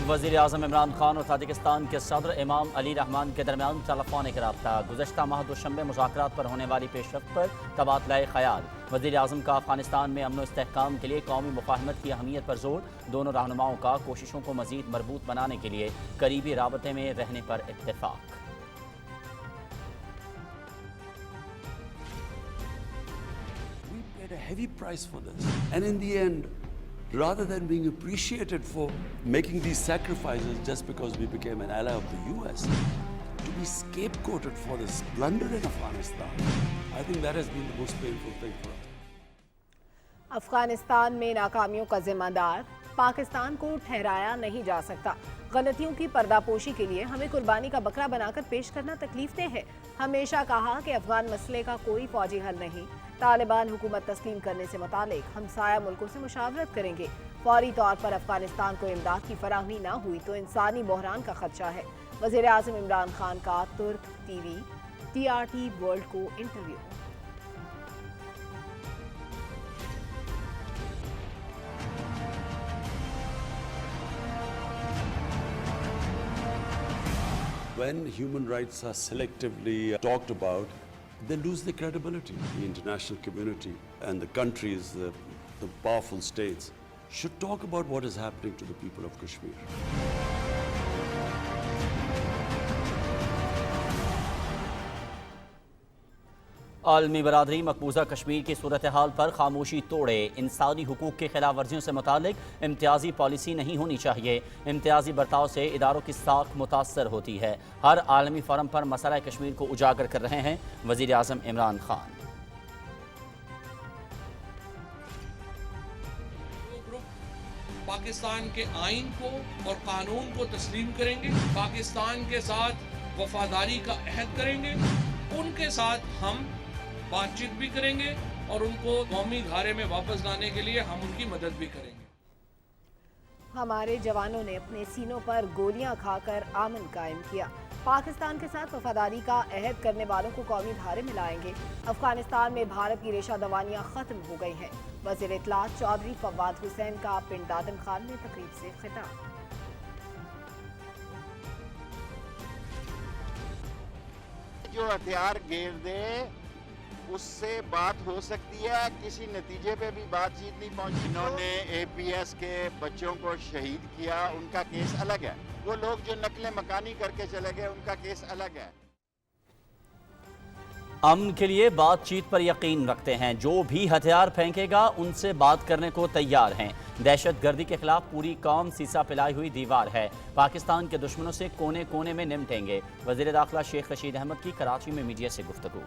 वज़ीर आज़म इमरान खान और ताजिकिस्तान के सदर इमाम अली रहमान के दरमियान टेलीफोनिक रब्ता। गुज़श्ता माह दुशंबे मुज़ाकरात पर होने वाली पेशरफ्त पर तबादला ख़याल। वज़ीर आज़म का अफ़गानिस्तान में अमन व इस्तेहकाम के लिए कौमी मुफ़ाहमत की अहमियत पर जोर। दोनों रहनुमाओं का कोशिशों को मज़ीद मजबूत बनाने के लिए करीबी राबते में रहने पर इत्तेफाक। We paid a heavy price for this, and in the end, rather than being appreciated for making these sacrifices just because we became an ally of the US, to be scapegoated for this blunder in Afghanistan, I think that has been the most painful thing for us. Afghanistan में नाकामियों का जिम्मेदार पाकिस्तान को ठहराया नहीं जा सकता। गलतियों की पर्दापोशी के लिए हमें कुर्बानी का बकरा बनाकर पेश करना तकलीफदेह है। हमेशा कहा कि अफगान मसले का कोई फौजी हल नहीं। तालिबान हुकूमत तस्लीम करने से मुतालिक हमसाया मुल्कों से मुशावरत करेंगे। फौरी तौर पर अफगानिस्तान को इमदाद की फराहमी ना हुई तो इंसानी बहरान का खदशा है। वज़ीर आज़म इमरान खान का तुर्क टीवी TRT वर्ल्ड को interview. When human rights are selectively talked about, they lose their credibility. The international community and the countries, the powerful states, should talk about what is happening to the people of Kashmir. आलमी बरादरी मकबूजा कश्मीर की सूरत हाल पर खामोशी तोड़े। इंसानी हुकूक की खिलाफ वर्जियों से मुतालिक इम्तियाजी पॉलिसी नहीं होनी चाहिए। इम्तियाजी बर्ताव से इदारों की साख मुतासर होती है। हर आलमी फोरम पर मसला कश्मीर को उजागर कर रहे हैं वज़ीर आज़म इमरान खान। पाकिस्तान के आइन को और कानून को तस्लीम करेंगे, पाकिस्तान के साथ वफादारी का अहद करेंगे, उनके साथ हम बातचीत भी करेंगे और उनको कौमी धारे में वापस लाने के लिए हम उनकी मदद भी करेंगे। हमारे जवानों ने अपने सीनों पर गोलियां खाकर आमन कायम किया। पाकिस्तान के साथ वफादारी का अहद करने वालों को कौमी धारे में लाएंगे। अफगानिस्तान में भारत की रेशा दवानियां खत्म हो गई हैं। वज़ीर इत्तलात चौधरी फवाद हुसैन का पिंड दादन खान में तकरीब से खिताब। जो हथियार घेर दे उससे बात हो सकती है, किसी नतीजे पे भी बातचीत नहीं पहुंची। इन्होंने APS के बच्चों को शहीद किया, उनका केस अलग है। वो लोग जो नकले मकानी करके चले गए, उनका केस अलग है। अमन के लिए बातचीत पर यकीन रखते हैं। जो भी हथियार फेंकेगा उनसे बात करने को तैयार हैं। दहशत गर्दी के खिलाफ पूरी कौम सीसा पिलाई हुई दीवार है। पाकिस्तान के दुश्मनों से कोने कोने में निमटेंगे। वज़ीर दाखिला शेख रशीद अहमद की कराची में मीडिया से गुफ्तगू।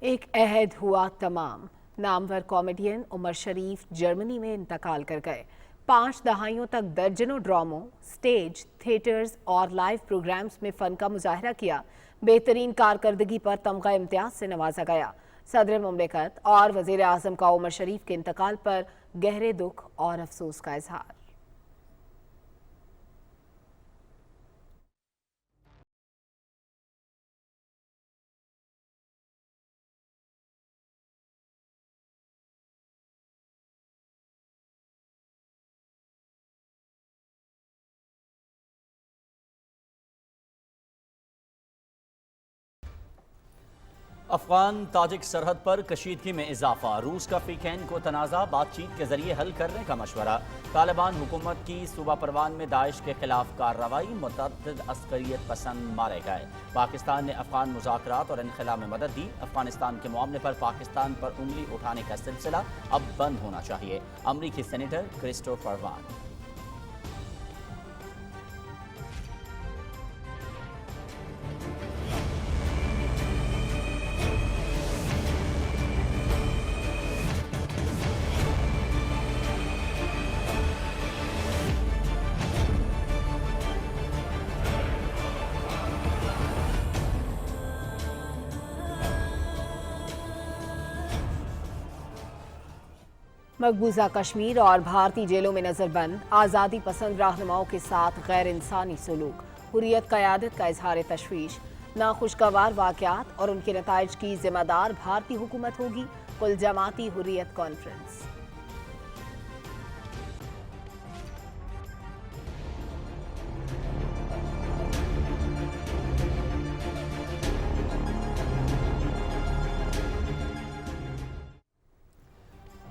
एक अहद हुआ तमाम। नामवर कॉमेडियन उमर शरीफ जर्मनी में इंतकाल कर गए। 5 दहाइयों तक दर्जनों ड्रामों, स्टेज, थिएटर्स और लाइव प्रोग्राम्स में फ़न का मुजाहरा किया। बेहतरीन कारकर्दगी पर तमगा इम्तियाज से नवाजा गया। सदर मुमलिकत और वज़ीर आज़म का उमर शरीफ के इंतकाल पर गहरे दुख और अफसोस का इजहार। अफगान ताजिक सरहद पर कशीदगी में इजाफा। रूस का फ्रीकैन को तनाज़ा बातचीत के जरिए हल करने का मशवरा। तालिबान हुकूमत की सूबा परवान में दाइश के खिलाफ कार्रवाई। मुतअद्दिद अस्करियत पसंद मारे गए। पाकिस्तान ने अफगान मुज़ाकरात और इनखला में मदद दी। अफगानिस्तान के मामले पर पाकिस्तान पर उंगली उठाने का सिलसिला अब बंद होना चाहिए। अमरीकी सेनेटर क्रिस्टोफर वान। मकबूजा कश्मीर और भारतीय जेलों में नजरबंद आज़ादी पसंद रहनुमाओं के साथ गैर इंसानी सलूक, हुर्रियत क़यादत का इजहार तशवीश। नाखुशगवार वाक़यात और उनके नताइज की जिम्मेदार भारतीय हुकूमत होगी, कुल जमाती हुर्रियत कॉन्फ्रेंस।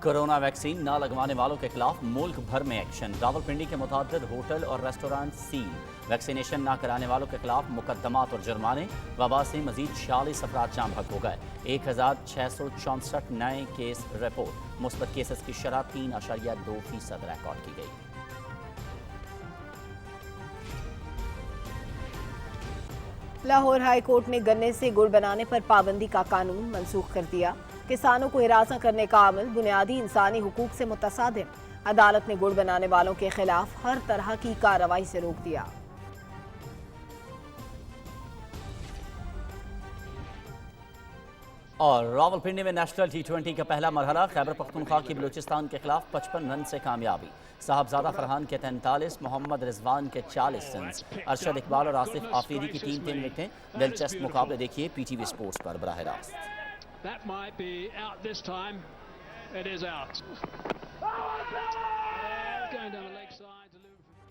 कोरोना वैक्सीन न लगवाने वालों के खिलाफ मुल्क भर में एक्शन। रावलपिंडी के मुतअद्दिद होटल और रेस्टोरेंट सील। वैक्सीनेशन न कराने वालों के खिलाफ मुकदमात और जुर्माने। वबा से मजीद 46 अफराद जाम हक हो गए। 1664 नए केस रिपोर्ट। मुस्बत केसेस की शरह 3.2% रिकॉर्ड की गई। लाहौर हाई कोर्ट ने गन्ने से गुड़ बनाने पर पाबंदी का कानून मनसूख कर दिया। किसानों को हिरासा करने का अमल बुनियादी इंसानी हुकूक से मुतसादिम। अदालत ने गुड़ बनाने वालों के खिलाफ हर तरह की कार्रवाई से रोक दिया। और रावलपिंडी में नेशनल T20 का पहला मरहला खैबर पख्तूनख्वा की बलूचिस्तान के खिलाफ 55 रन से कामयाबी। साहबजादा फरहान के 43, मोहम्मद रिजवान के 40 रन्स, अरशद इकबाल और आसिफ आफरीदी की 3-3 विकेटें। दिलचस्प मुकाबले देखिए PTV स्पोर्ट्स पर बराह रास्त। That might be out this time. It is out. Going down the leg side to Liverpool.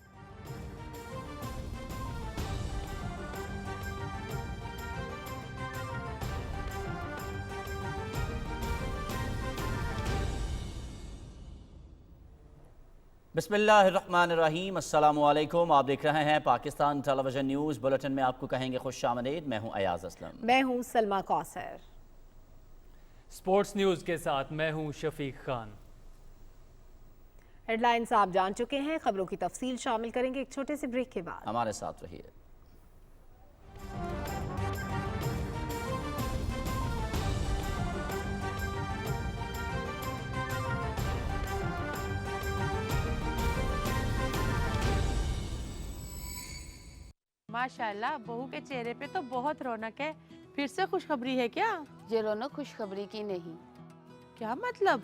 बिस्मिल्लाहिर्रहमानिर्रहीम। अस्सलामुअलैकुम। आप देख रहे हैं पाकिस्तान टेलीविजन न्यूज़ बुलेटिन में आपको कहेंगे खुश आमदीद। मैं हूं अयाज असलम। मैं हूं सलमा कौसर। स्पोर्ट्स न्यूज़ के साथ मैं हूं शफीक खान। हेडलाइंस आप जान चुके हैं, खबरों की तफसील शामिल करेंगे एक छोटे से ब्रेक के बाद। हमारे साथ रहिए। माशाल्लाह, बहू के चेहरे पे तो बहुत रौनक है। फिर से खुशखबरी है क्या? ये रौनक खुशखबरी की नहीं, क्या मतलब?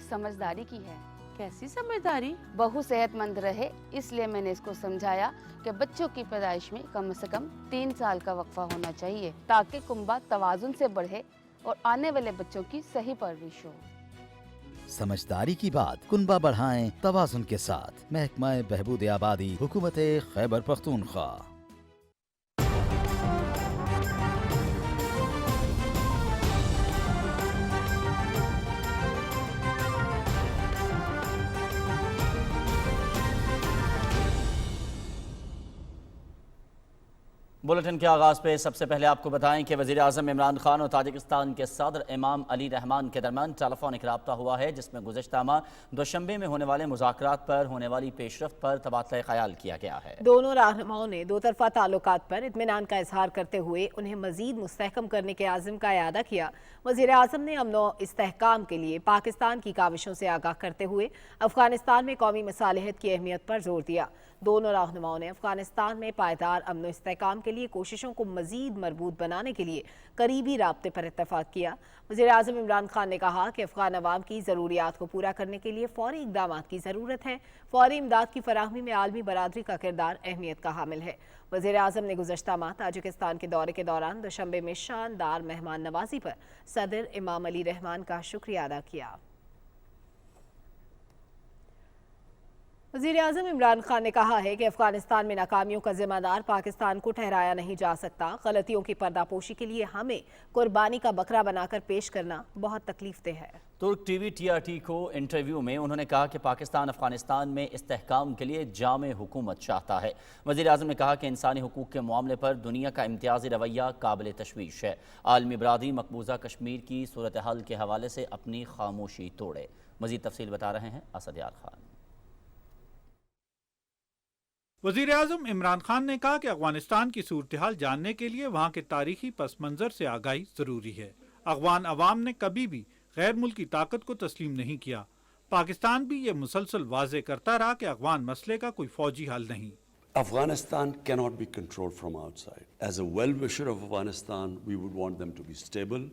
समझदारी की है। कैसी समझदारी? बहू सेहतमंद रहे इसलिए मैंने इसको समझाया कि बच्चों की पैदाइश में कम से कम 3 साल का वक्फा होना चाहिए ताकि कुंबा तवाजुन से बढ़े और आने वाले बच्चों की सही परवरिश हो। समझदारी की बात, कुंबा बढ़ाएं तवाजुन के साथ। महकमा बहबूद आबादी, हुकूमत खैबर पख्तूनख्वा। बुलेटिन के आगाज़ पे सबसे पहले आपको बताएं कि वज़ीर आज़म इमरान खान और ताजिकिस्तान के सदर इमाम अली रहमान के दरमियान टेलीफोनिक रब्ता हुआ है, जिसमें गुज़िश्ता माह दोशंबे में होने वाले मुज़ाकरात पर होने वाली पेशरफ्त पर तबादला ख्याल किया गया है। दोनों रहनुमाओं ने दो तरफ़ा ताल्लुकात पर इत्मीनान का इजहार करते हुए उन्हें मज़ीद मुस्तहकम करने के आज़म का इआदा किया। वज़ीर आज़म ने अमन व इस्तेहकाम के लिए पाकिस्तान की काविशों से आगाह करते हुए अफगानिस्तान में कौमी मसालिहत की अहमियत पर जोर दिया। दोनों रहनुमाओं ने अफगानिस्तान में पायदार अमन व इस्तेहकाम के लिए कोशिशों को मजीद मजबूत बनाने के लिए करीबी राब्ते पर इत्तफाक किया। वज़ीर आज़म इमरान खान ने कहा कि अफगान अवाम की ज़रूरियात को पूरा करने के लिए फौरी इक़दामात की ज़रूरत है। फौरी इमदाद की फराहमी में आलमी बरादरी का किरदार अहमियत का हामिल है। वज़ीर आज़म ने गुज़श्ता माह ताजिकिस्तान के दौरे के दौरान दुशंबे में शानदार मेहमान नवाजी पर सदर इमाम अली रहमान का शुक्रिया अदा किया। वज़ीर आज़म इमरान खान ने कहा है कि अफगानिस्तान में नाकामियों का जिम्मेदार पाकिस्तान को ठहराया नहीं जा सकता। गलतियों की पर्दापोशी के लिए हमें कुर्बानी का बकरा बनाकर पेश करना बहुत तकलीफदेह है। तुर्क टीवी TRT को इंटरव्यू में उन्होंने कहा कि पाकिस्तान अफगानिस्तान में इस्तेहकाम के लिए जामे हुकूमत चाहता है। वज़ीर आज़म ने कहा कि इंसानी हुकूक के मामले पर दुनिया का इम्तियाजी रवैया काबिल तशवीश है। आलमी बरादरी मकबूजा कश्मीर की सूरत हाल के हवाले से अपनी खामोशी तोड़े। मज़ीद तफसील बता रहे हैं असद यार खान। वज़ीर आज़म इमरान खान ने कहा कि अफगानिस्तान की सूरत हाल जानने के लिए वहाँ के तारीखी पस मंज़र से आगाही ज़रूरी है। अफगान अवाम ने कभी भी गैर मुल्की ताकत को तस्लीम नहीं किया। पाकिस्तान भी ये मुसलसल वाज़े करता रहा कि अफगान मसले का कोई फौजी हल नहीं। Afghanistan cannot be controlled from outside. As a well-wisher of Afghanistan, we would want them to be stable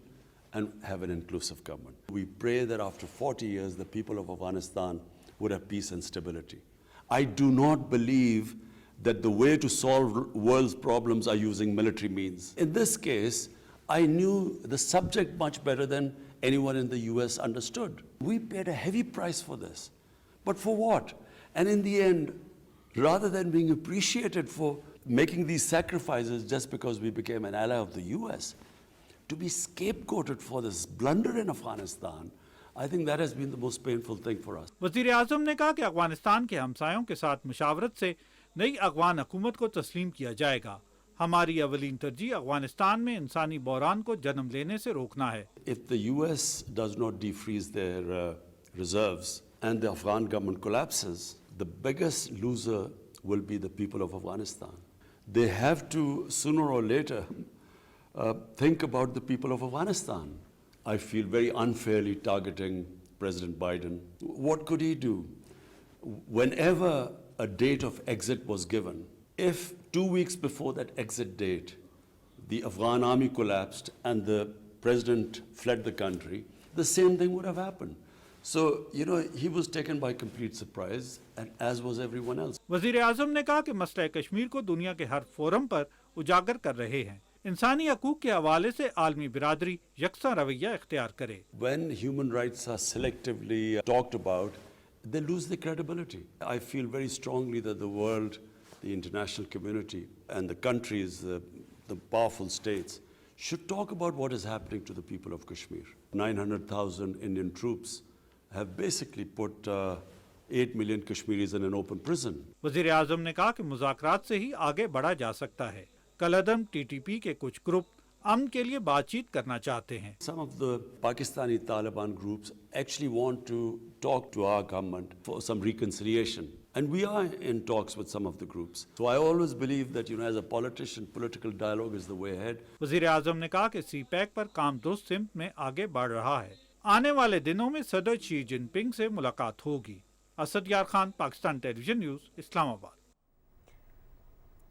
and have an inclusive government. We pray that after 40 years, the people of Afghanistan would have peace and stability. I do not believe that the way to solve world's problems are using military means. In this case, I knew the subject much better than anyone in the US understood. We paid a heavy price for this. But for what? And in the end, rather than being appreciated for making these sacrifices just because we became an ally of the US, to be scapegoated for this blunder in Afghanistan, I think that has been the most painful thing for us. वज़ीर आज़म ने कहा कि अफगानिस्तान के हमसायों के साथ मुशावरत से नई अफगान हुकूमत को तस्लीम किया जाएगा। हमारी अवलीन तरजीह अफगानिस्तान में इंसानी बहरान को जन्म लेने से रोकना है। If the US does not defreeze their reserves and the Afghan government collapses, the biggest loser will be the people of Afghanistan. They have to, sooner or later, think about the people of Afghanistan. I feel very unfairly targeting President Biden. What could he do? Whenever a date of exit was given, if 2 weeks before that exit date, the Afghan army collapsed and the president fled the country, the same thing would have happened. So, he was taken by complete surprise, and as was everyone else. वज़ीर आज़म ने कहा कि मसला कश्मीर को दुनिया के हर forum पर उजागर कर रहे हैं। इंसानी हकूक के हवाले से आलमी बिरादरी यकसा रवैया इख्तियार करे। When human rights are selectively talked about, they lose their credibility. I feel very strongly that the world, the international community, and the countries, the powerful states, should talk about what is happening to the people of Kashmir. 900,000 Indian troops have basically put 8 million Kashmiris in an open prison. वज़ीर आज़म ने कहा कि मुज़ाकरात से ही आगे बढ़ा जा सकता है। कलअदम TTP के कुछ ग्रुप अमन के लिए बातचीत करना चाहते हैं। Some of the Pakistani Taliban groups actually want to talk to our government for some reconciliation. And we are in talks with some of the groups. So I always believe that, as a politician, political dialogue is the way ahead. वज़ीर आज़म ने कहा कि CPEC पर काम दुरुस्त सिमत में आगे बढ़ रहा है। आने वाले दिनों में सदर शी जिनपिंग से मुलाकात होगी। असद यार खान, पाकिस्तान टेलीविजन न्यूज़, इस्लामाबाद।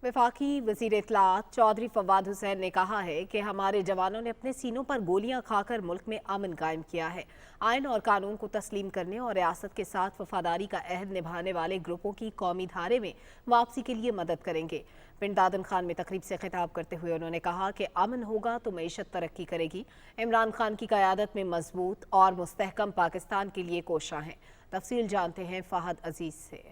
वफाकी वज़ीर इत्तलात चौधरी फवाद हुसैन ने कहा है कि हमारे जवानों ने अपने सीनों पर गोलियां खाकर मुल्क में अमन कायम किया है। आइन और कानून को तस्लीम करने और रियासत के साथ वफादारी का अहद निभाने वाले ग्रुपों की कौमी धारे में वापसी के लिए मदद करेंगे। पिंड दादन खान में तकरीब से खिताब करते हुए उन्होंने कहा कि अमन होगा तो मईशत तरक्की करेगी। इमरान खान की क़यादत में मजबूत और मुस्तहकम पाकिस्तान के लिए कोशां हैं। तफसील जानते हैं फ़हद अजीज़ से।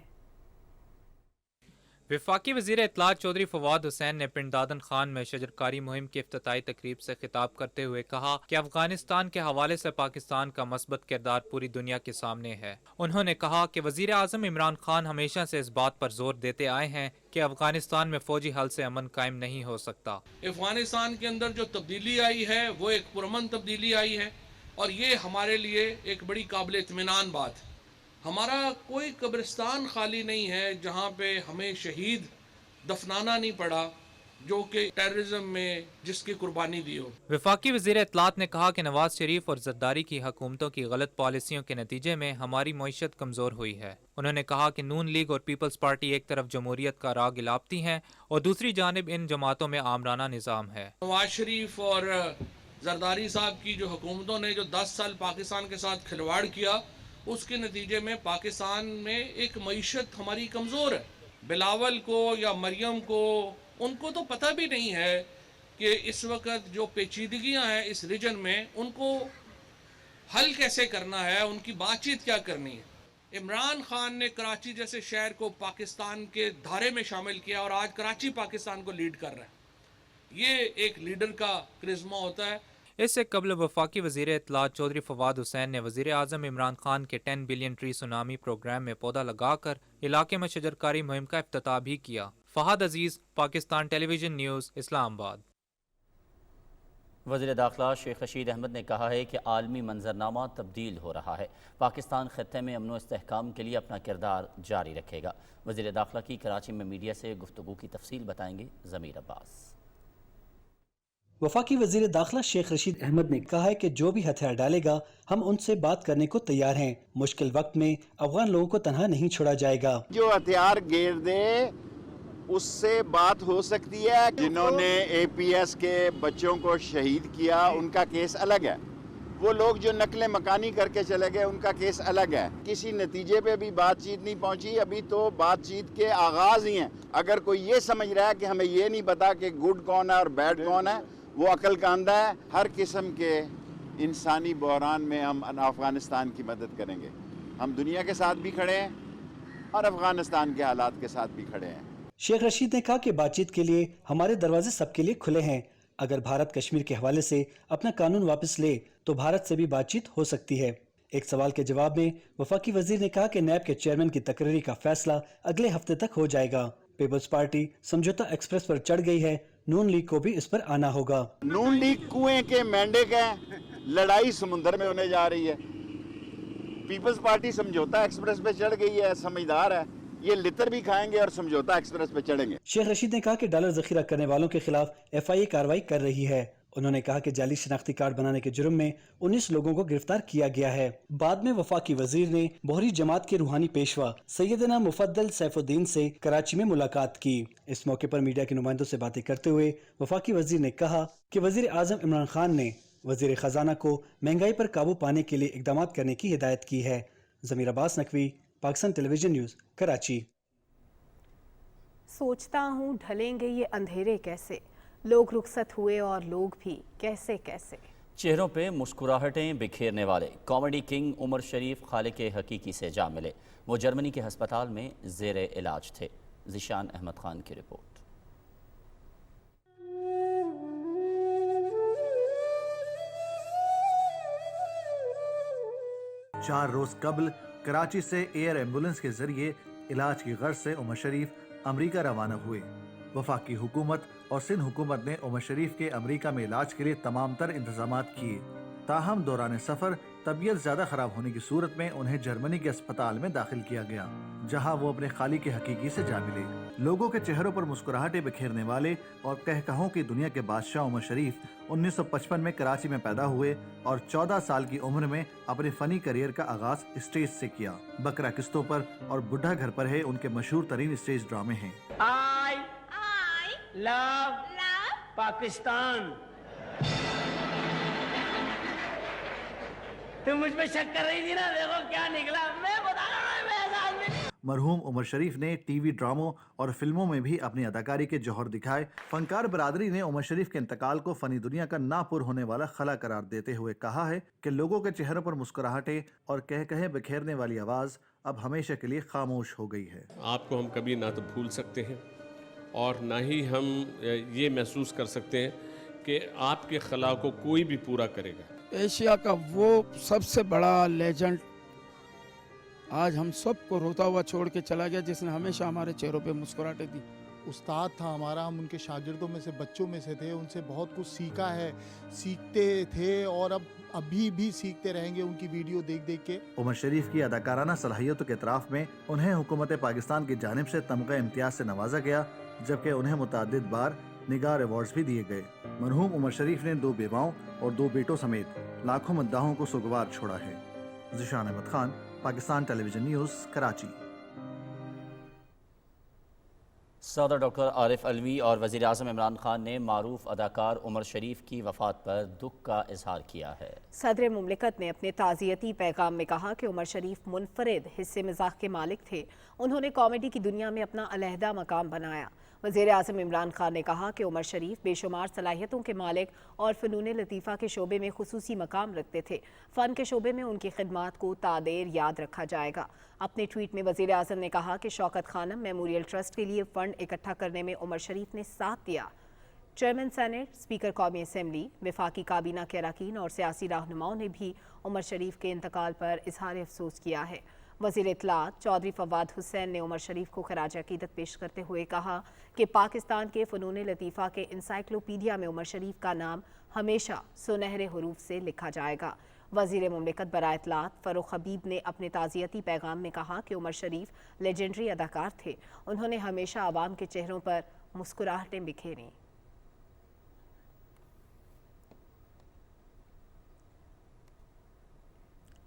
वफाकी वज़ीर इत्तलात चौधरी फवाद हुसैन ने पिंड दादन खान में शजरकारी मुहिम की इफ्तिताई तकरीब से खिताब करते हुए कहा कि अफगानिस्तान के हवाले से पाकिस्तान का मस्बत किरदार पूरी दुनिया के सामने है। उन्होंने कहा कि वज़ीर आज़म इमरान खान हमेशा से इस बात पर जोर देते आए हैं कि अफगानिस्तान में फौजी हल से अमन कायम नहीं हो सकता। अफगानिस्तान के अंदर जो तब्दीली आई है वो एक पुरअमन तब्दीली आई है और ये हमारे लिए एक बड़ी काबिल इत्मीनान बात है। हमारा कोई कब्रिस्तान खाली नहीं है जहाँ पे हमें शहीद दफनाना नहीं पड़ा जो कि टेररिज्म में जिसकी कुर्बानी दी हो। वफाकी वज़ीर इत्तलात ने कहा कि नवाज शरीफ और जरदारी की हुकूमतों की गलत पॉलिसियों के नतीजे में हमारी मईशत कमज़ोर हुई है। उन्होंने कहा कि नून लीग और पीपल्स पार्टी एक तरफ जमहूरियत का राग गिलापती हैं और दूसरी जानिब इन जमातों में आमराना निज़ाम है। नवाज शरीफ और जरदारी साहब की जो हुकूमतों ने जो 10 साल पाकिस्तान के साथ खिलवाड़ किया, उसके नतीजे में पाकिस्तान में एक मईशत हमारी कमज़ोर है। बिलावल को या मरियम को उनको तो पता भी नहीं है कि इस वक्त जो पेचीदगियां हैं इस रीजन में उनको हल कैसे करना है, उनकी बातचीत क्या करनी है। इमरान खान ने कराची जैसे शहर को पाकिस्तान के धारे में शामिल किया और आज कराची पाकिस्तान को लीड कर रहा है। ये एक लीडर का करिश्मा होता है। इससे कबल वफाकी वज़ीर इत्तलात चौधरी फवाद हुसैन ने वज़ीर आज़म इमरान खान के 10 बिलियन ट्री सुनामी प्रोग्राम में पौधा लगाकर इलाके में शजरकारी मुहिम का इफ्तिताह भी किया। फ़हद अजीज़, पाकिस्तान टेलीविजन न्यूज़, इस्लामाबाद। वज़ीर दाखिला शेख रशीद अहमद ने कहा है कि आलमी मंजरनामा तब्दील हो रहा है। पाकिस्तान खत्ते में अमन व इस्तेहकाम के लिए अपना किरदार जारी रखेगा। वज़ीर दाखिला की कराची में मीडिया से गुफ्तगू की तफसील बताएंगे ज़मीर अब्बास। वफाकी वज़ीर दाखिला शेख रशीद अहमद ने कहा है कि जो भी हथियार डालेगा हम उनसे बात करने को तैयार हैं। मुश्किल वक्त में अफगान लोगों को तनहा नहीं छोड़ा जाएगा। जो हथियार घेर दे उससे बात हो सकती है। जिन्होंने APS के बच्चों को शहीद किया उनका केस अलग है, وہ لوگ جو نقل مکانی کر کے چلے گئے ان کا کیس الگ ہے. کسی نتیجے پہ بھی بات چیت نہیں پہنچی. ابھی تو بات چیت کے آغاز ہی ہیں. اگر کوئی یہ سمجھ رہا ہے کہ ہمیں یہ نہیں پتا کہ گڈ کون ہے اور بیڈ کون ہے, وہ عقل کا اندھا ہے. ہر قسم کے انسانی بحران میں ہم افغانستان کی مدد کریں گے. ہم دنیا کے ساتھ بھی کھڑے ہیں اور افغانستان کے حالات کے ساتھ بھی کھڑے ہیں. شیخ رشید نے کہا کہ بات چیت کے لیے ہمارے دروازے سب کے لیے کھلے ہیں. اگر بھارت کشمیر کے حوالے سے اپنا قانون واپس لے تو بھارت سے بھی بات چیت ہو سکتی ہے. ایک سوال کے جواب میں وفاقی وزیر نے کہا کہ نیب کے چیئرمین کی تقرری کا فیصلہ اگلے ہفتے تک ہو جائے گا. پیپلز پارٹی سمجھوتا ایکسپریس پر چڑھ گئی ہے. نون لیگ کو بھی اس پر آنا ہوگا. نون لیگ کنویں کے مینڈے ہیں, لڑائی سمندر میں ہونے جا رہی ہے. پیپلز پارٹی سمجھوتا ایکسپریس پہ چڑھ گئی ہے, سمجھدار ہے. یہ لتر بھی کھائیں گے اور سمجھوتا ایکسپریس پہ چڑھیں گے. شیخ رشید نے کہا کہ ڈالر ذخیرہ کرنے والوں کے خلاف ایف آئی اے کارروائی کر رہی ہے. انہوں نے کہا کہ جعلی شناختی کارڈ بنانے کے جرم میں 19 لوگوں کو گرفتار کیا گیا ہے. بعد میں وفاقی وزیر نے بوہری جماعت کے روحانی پیشوا سیدنا مفضل سیف الدین سے کراچی میں ملاقات کی. اس موقع پر میڈیا کے نمائندوں سے باتیں کرتے ہوئے وفاقی وزیر نے کہا کہ وزیر اعظم عمران خان نے وزیر خزانہ کو مہنگائی پر قابو پانے کے لیے اقدامات کرنے کی ہدایت کی ہے. ضمیر Abbas Naqvi, Pakistan television news, Karachi. سوچتا ہوں ڈھلیں گے یہ اندھیرے کیسے, لوگ رخصت ہوئے اور لوگ بھی کیسے کیسے. چہروں پہ مسکراہٹیں بکھیرنے والے کامیڈی کنگ عمر شریف خالق حقیقی سے جا ملے. وہ جرمنی کے ہسپتال میں زیر علاج تھے. ذیشان احمد خان کی رپورٹ. 4 روز قبل کراچی سے ایئر ایمبولنس کے ذریعے علاج کی غرض سے عمر شریف امریکہ روانہ ہوئے. وفاقی حکومت اور سندھ حکومت نے عمر شریف کے امریکہ میں علاج کے لیے تمام تر انتظامات کیے. تاہم دوران سفر طبیعت زیادہ خراب ہونے کی صورت میں انہیں جرمنی کے اسپتال میں داخل کیا گیا, جہاں وہ اپنے خالق حقیقی سے جا ملے. لوگوں کے چہروں پر مسکراہٹیں بکھیرنے والے اور کہکہوں کی دنیا کے بادشاہ عمر شریف 1955 میں کراچی میں پیدا ہوئے اور 14 سال کی عمر میں اپنے فنی کریئر کا آغاز اسٹیج سے کیا. بکرا قسطوں پر اور بڈھا گھر پر ہے ان کے مشہور ترین اسٹیج ڈرامے ہیں. I love Pakistan. تم مجھ پہ شک کر رہی تھی نا, دیکھو کیا نکلا. میں بتا رہا ہوں میں ایسا آدمی نہیں. مرحوم عمر شریف نے ٹی وی ڈراموں اور فلموں میں بھی اپنی اداکاری کے جوہر دکھائے. فنکار برادری نے عمر شریف کے انتقال کو فنی دنیا کا ناپور ہونے والا خلا قرار دیتے ہوئے کہا ہے کہ لوگوں کے چہروں پر مسکراہٹیں اور کہکہیں بکھیرنے والی آواز اب ہمیشہ کے لیے خاموش ہو گئی ہے. آپ کو ہم کبھی نہ تو بھول سکتے ہیں اور نہ ہی ہم یہ محسوس کر سکتے ہیں کہ آپ کے خلا کو کوئی بھی پورا کرے گا. ایشیا کا وہ سب سے بڑا لیجنڈ آج ہم سب کو روتا ہوا چھوڑ کے چلا گیا, جس نے ہمیشہ ہمارے چہروں پہ مسکراہٹیں دی. استاد تھا ہمارا, ہم ان کے شاگردوں میں سے بچوں میں سے تھے. ان سے بہت کچھ سیکھا ہے, سیکھتے تھے اور ابھی بھی سیکھتے رہیں گے ان کی ویڈیو دیکھ دیکھ کے. عمر شریف کی اداکارانہ صلاحیتوں کے اعتراف میں انہیں حکومت پاکستان کی جانب سے تمغہ امتیاز سے نوازا گیا, جبکہ انہیں متعدد بار نگار ایوارڈز بھی دیے گئے. مرحوم عمر شریف نے 2 بیواؤں اور 2 بیٹوں سمیت لاکھوں مداحوں کو سوگوار چھوڑا ہے. Zeeshan Ahmad Khan, Pakistan television news, Karachi. صدر ڈاکٹر عارف علوی اور وزیر اعظم عمران خان نے معروف اداکار عمر شریف کی وفات پر دکھ کا اظہار کیا ہے. صدر مملکت نے اپنے تعزیتی پیغام میں کہا کہ عمر شریف منفرد حصے مزاح کے مالک تھے. انہوں نے کامیڈی کی دنیا میں اپنا علیحدہ مقام بنایا. وزیر اعظم عمران خان نے کہا کہ عمر شریف بے شمار صلاحیتوں کے مالک اور فنون لطیفہ کے شعبے میں خصوصی مقام رکھتے تھے. فن کے شعبے میں ان کی خدمات کو تادیر یاد رکھا جائے گا. اپنے ٹویٹ میں وزیر اعظم نے کہا کہ شوکت خانم میموریل ٹرسٹ کے لیے فنڈ اکٹھا کرنے میں عمر شریف نے ساتھ دیا. چیئرمین سینیٹ, اسپیکر قومی اسمبلی, وفاقی کابینہ کے اراکین اور سیاسی رہنماؤں نے بھی عمر شریف کے انتقال پر اظہار افسوس کیا ہے. وزیر اطلاعات چودھری فواد حسین نے عمر شریف کو خراج عقیدت پیش کرتے ہوئے کہا کہ پاکستان کے فنون لطیفہ کے انسائکلوپیڈیا میں عمر شریف کا نام ہمیشہ سنہرے حروف سے لکھا جائے گا. وزیر مملکت برائے اطلاعات فاروق حبیب نے اپنے تعزیتی پیغام میں کہا کہ عمر شریف لیجنڈری اداکار تھے. انہوں نے ہمیشہ عوام کے چہروں پر مسکراہٹیں بکھیریں.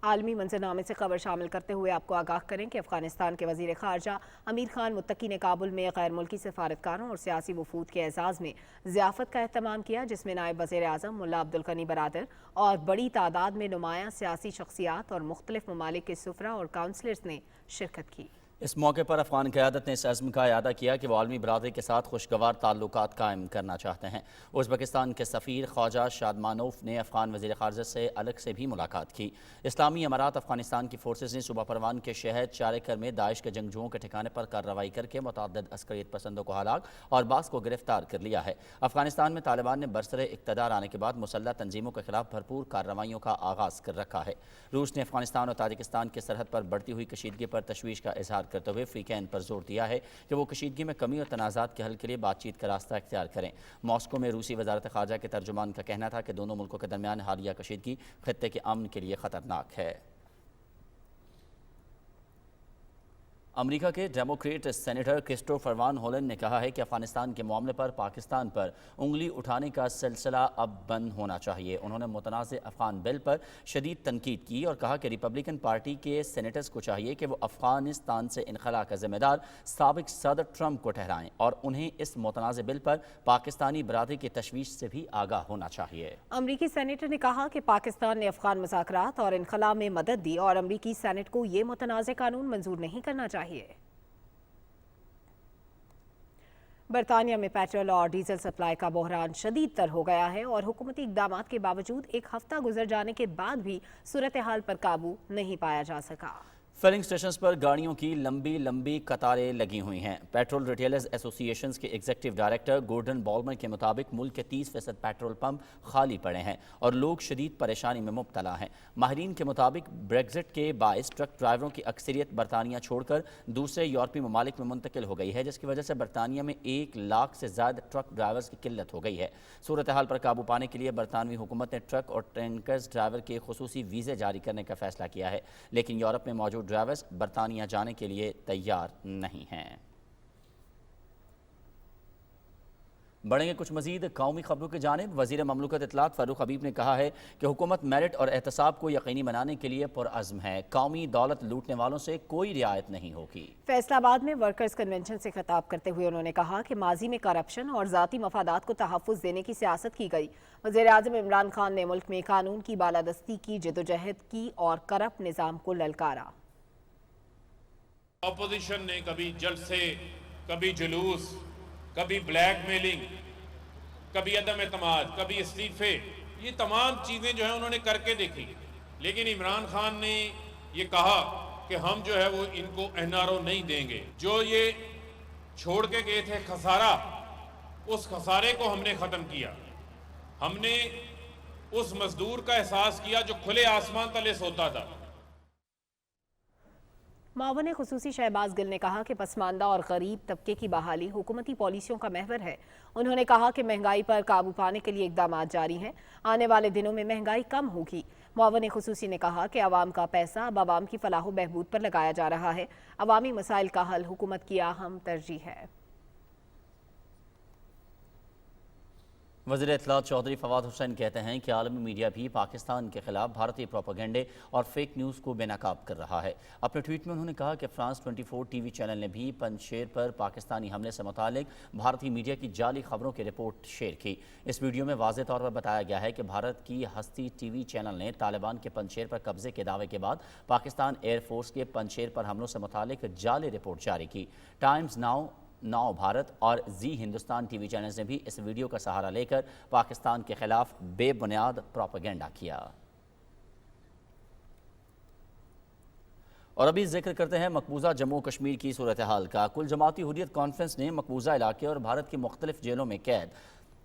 عالمی منظرنامے سے خبر شامل کرتے ہوئے آپ کو آگاہ کریں کہ افغانستان کے وزیر خارجہ امیر خان متقی نے کابل میں غیر ملکی سفارتکاروں اور سیاسی وفود کے اعزاز میں ضیافت کا اہتمام کیا، جس میں نائب وزیر اعظم ملا عبدالغنی برادر اور بڑی تعداد میں نمایاں سیاسی شخصیات اور مختلف ممالک کے سفراء اور کاؤنسلرز نے شرکت کی۔ اس موقع پر افغان قیادت نے اس عزم کا اعادہ کیا کہ وہ عالمی برادری کے ساتھ خوشگوار تعلقات قائم کرنا چاہتے ہیں۔ ازبکستان کے سفیر خواجہ شادمانوف نے افغان وزیر خارجہ سے الگ سے بھی ملاقات کی۔ اسلامی امارات افغانستان کی فورسز نے صوبہ پروان کے شہر چارکر میں داعش کے جنگجوؤں کے ٹھکانے پر کارروائی کر کے متعدد عسکریت پسندوں کو ہلاک اور بعض کو گرفتار کر لیا ہے۔ افغانستان میں طالبان نے برسر اقتدار آنے کے بعد مسلح تنظیموں کے خلاف بھرپور کارروائیوں کا آغاز کر رکھا ہے۔ روس نے افغانستان اور تاجکستان کی سرحد پر بڑھتی ہوئی کشیدگی پر تشویش کا اظہار کرتے ہوئے فری کین پر زور دیا ہے کہ وہ کشیدگی میں کمی اور تنازعات کے حل کے لیے بات چیت کا راستہ اختیار کریں۔ ماسکو میں روسی وزارت خارجہ کے ترجمان کا کہنا تھا کہ دونوں ملکوں کے درمیان حالیہ کشیدگی خطے کے امن کے لیے خطرناک ہے۔ امریکہ کے ڈیموکریٹ سینیٹر کرسٹوفر وان ہولن نے کہا ہے کہ افغانستان کے معاملے پر پاکستان پر انگلی اٹھانے کا سلسلہ اب بند ہونا چاہیے۔ انہوں نے متنازع افغان بل پر شدید تنقید کی اور کہا کہ ریپبلکن پارٹی کے سینیٹرز کو چاہیے کہ وہ افغانستان سے انخلا کا ذمہ دار سابق صدر ٹرمپ کو ٹھہرائیں اور انہیں اس متنازع بل پر پاکستانی برادری کی تشویش سے بھی آگاہ ہونا چاہیے۔ امریکی سینیٹر نے کہا کہ پاکستان نے افغان مذاکرات اور انخلا میں مدد دی اور امریکی سینٹ کو یہ متنازع قانون منظور نہیں کرنا چاہیے۔ برطانیہ میں پیٹرول اور ڈیزل سپلائی کا بحران شدید تر ہو گیا ہے اور حکومتی اقدامات کے باوجود ایک ہفتہ گزر جانے کے بعد بھی صورتحال پر قابو نہیں پایا جا سکا۔ فلنگ سٹیشنز پر گاڑیوں کی لمبی قطاریں لگی ہوئی ہیں۔ پیٹرول ریٹیلرز ایسوسی ایشنز کے ایگزیکٹو ڈائریکٹر گورڈن بالمر کے مطابق ملک کے 30% پیٹرول پمپ خالی پڑے ہیں اور لوگ شدید پریشانی میں مبتلا ہیں۔ ماہرین کے مطابق بریگزٹ کے باعث ٹرک ڈرائیوروں کی اکثریت برطانیہ چھوڑ کر دوسرے یورپی ممالک میں منتقل ہو گئی ہے، جس کی وجہ سے برطانیہ میں 1 لاکھ سے زائد ٹرک ڈرائیورز کی قلت ہو گئی ہے۔ صورتحال پر قابو پانے کے لیے برطانوی حکومت نے ٹرک اور ٹینکرز ڈرائیور کے خصوصی ویزے جاری کرنے کا فیصلہ کیا ہے، لیکن یورپ میں موجود ڈرائیورز برطانیہ جانے کے لیے تیار نہیں ہیں۔ بڑھیں گے کچھ مزید قومی خبروں کی جانب۔ وزیر مملکت اطلاعات فاروق حبیب نے کہا ہے کہ حکومت میرٹ اور احتساب کو یقینی بنانے کے لیے پرعزم ہے۔ قومی دولت لوٹنے والوں سے کوئی رعایت نہیں ہوگی۔ فیصل آباد میں ورکرز کنونشن سے خطاب کرتے ہوئے انہوں نے کہا کہ ماضی میں کرپشن اور ذاتی مفادات کو تحفظ دینے کی سیاست کی گئی۔ وزیر اعظم عمران خان نے ملک میں قانون کی بالادستی کی جدوجہد کی اور کرپٹ نظام کو للکارا۔ اپوزیشن نے کبھی جلسے، کبھی جلوس، کبھی بلیک میلنگ، کبھی عدم اعتماد، کبھی استعفے، یہ تمام چیزیں جو ہیں انہوں نے کر کے دیکھی، لیکن عمران خان نے یہ کہا کہ ہم جو ہے وہ ان کو NRO نہیں دیں گے۔ جو یہ چھوڑ کے گئے تھے خسارہ، اس خسارے کو ہم نے ختم کیا۔ ہم نے اس مزدور کا احساس کیا جو کھلے آسمان تلے سوتا تھا۔ معاون خصوصی شہباز گل نے کہا کہ پسماندہ اور غریب طبقے کی بحالی حکومتی پالیسیوں کا محور ہے۔ انہوں نے کہا کہ مہنگائی پر قابو پانے کے لیے اقدامات جاری ہیں، آنے والے دنوں میں مہنگائی کم ہوگی۔ معاون خصوصی نے کہا کہ عوام کا پیسہ اب عوام کی فلاح و بہبود پر لگایا جا رہا ہے۔ عوامی مسائل کا حل حکومت کی اہم ترجیح ہے۔ وزیر اطلاعات چودھری فواد حسین کہتے ہیں کہ عالمی میڈیا بھی پاکستان کے خلاف بھارتی پروپیگنڈے اور فیک نیوز کو بے نقاب کر رہا ہے۔ اپنے ٹویٹ میں انہوں نے کہا کہ فرانس 24 ٹی وی چینل نے بھی پنجشیر پر پاکستانی حملے سے متعلق بھارتی میڈیا کی جعلی خبروں کی رپورٹ شیئر کی۔ اس ویڈیو میں واضح طور پر بتایا گیا ہے کہ بھارت کی ہستی ٹی وی چینل نے طالبان کے پنجشیر پر قبضے کے دعوے کے بعد پاکستان ایئر فورس کے پنجشیر پر حملوں سے متعلق جعلی رپورٹ جاری کی۔ ٹائمز ناؤ بھارت اور زی ہندوستان ٹی وی چینلز نے بھی اس ویڈیو کا سہارا لے کر پاکستان کے خلاف بے بنیاد پروپیگنڈا کیا۔ اور ابھی ذکر کرتے ہیں مقبوضہ جموں کشمیر کی صورتحال کا۔ کل جماعتی حریت کانفرنس نے مقبوضہ علاقے اور بھارت کی مختلف جیلوں میں قید،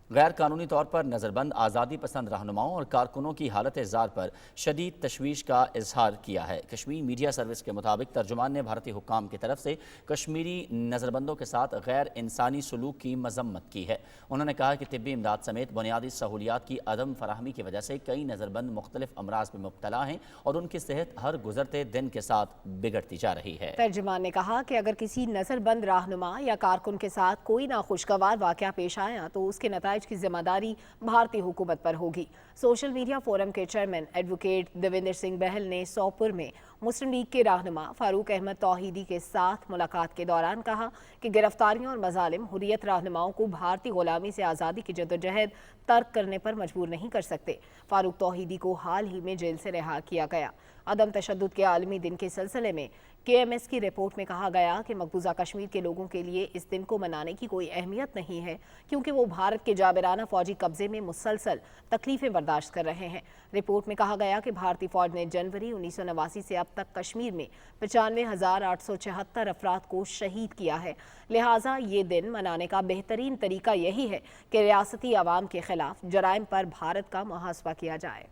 غیر قانونی طور پر نظربند آزادی پسند رہنماؤں اور کارکنوں کی حالت زار پر شدید تشویش کا اظہار کیا ہے۔ کشمیر میڈیا سروس کے مطابق ترجمان نے بھارتی حکام کی طرف سے کشمیری نظربندوں کے ساتھ غیر انسانی سلوک کی مذمت کی ہے۔ انہوں نے کہا کہ طبی امداد سمیت بنیادی سہولیات کی عدم فراہمی کی وجہ سے کئی نظربند مختلف امراض میں مبتلا ہیں اور ان کی صحت ہر گزرتے دن کے ساتھ بگڑتی جا رہی ہے۔ ترجمان نے کہا کہ اگر کسی نظربند رہنما یا کارکن کے ساتھ کوئی ناخوشگوار واقعہ پیش آیا تو اس کے نتائج नतائज की जिम्मेदारी भारतीय हुकूमत पर होगी। सोशल मीडिया फोरम के चेयरमैन एडवोकेट देवेंद्र सिंह बहल ने सोपुर में मुस्लिम लीग के रहनुमा फारूक अहमद तौहीदी के साथ मुलाकात के दौरान कहा कि गिरफ्तारियों और मजालिम हुर्रियत रहनुमाओं को भारतीय गुलामी से आज़ादी की जद्दोजहद तर्क करने पर मजबूर नहीं कर सकते। फारूक तौहीदी को हाल ही में जेल से रिहा किया गया। अदम तशद्दुद के आलमी दिन के सिलसिले में KMS की रिपोर्ट में कहा गया कि मकबूजा कश्मीर के लोगों के लिए इस दिन को मनाने की कोई अहमियत नहीं है, क्योंकि वो भारत के जाबिराना फौजी कब्जे में मुसलसल तकलीफें बर्दाश्त कर रहे हैं। रिपोर्ट में कहा गया कि भारतीय फौज ने जनवरी 1989 से अब तक कश्मीर में 95,876 अफराद को शहीद किया है। लिहाजा ये दिन मनाने का बेहतरीन तरीका यही है कि रियासती अवाम के खिलाफ जराइम पर भारत का मुहासबा किया जाए।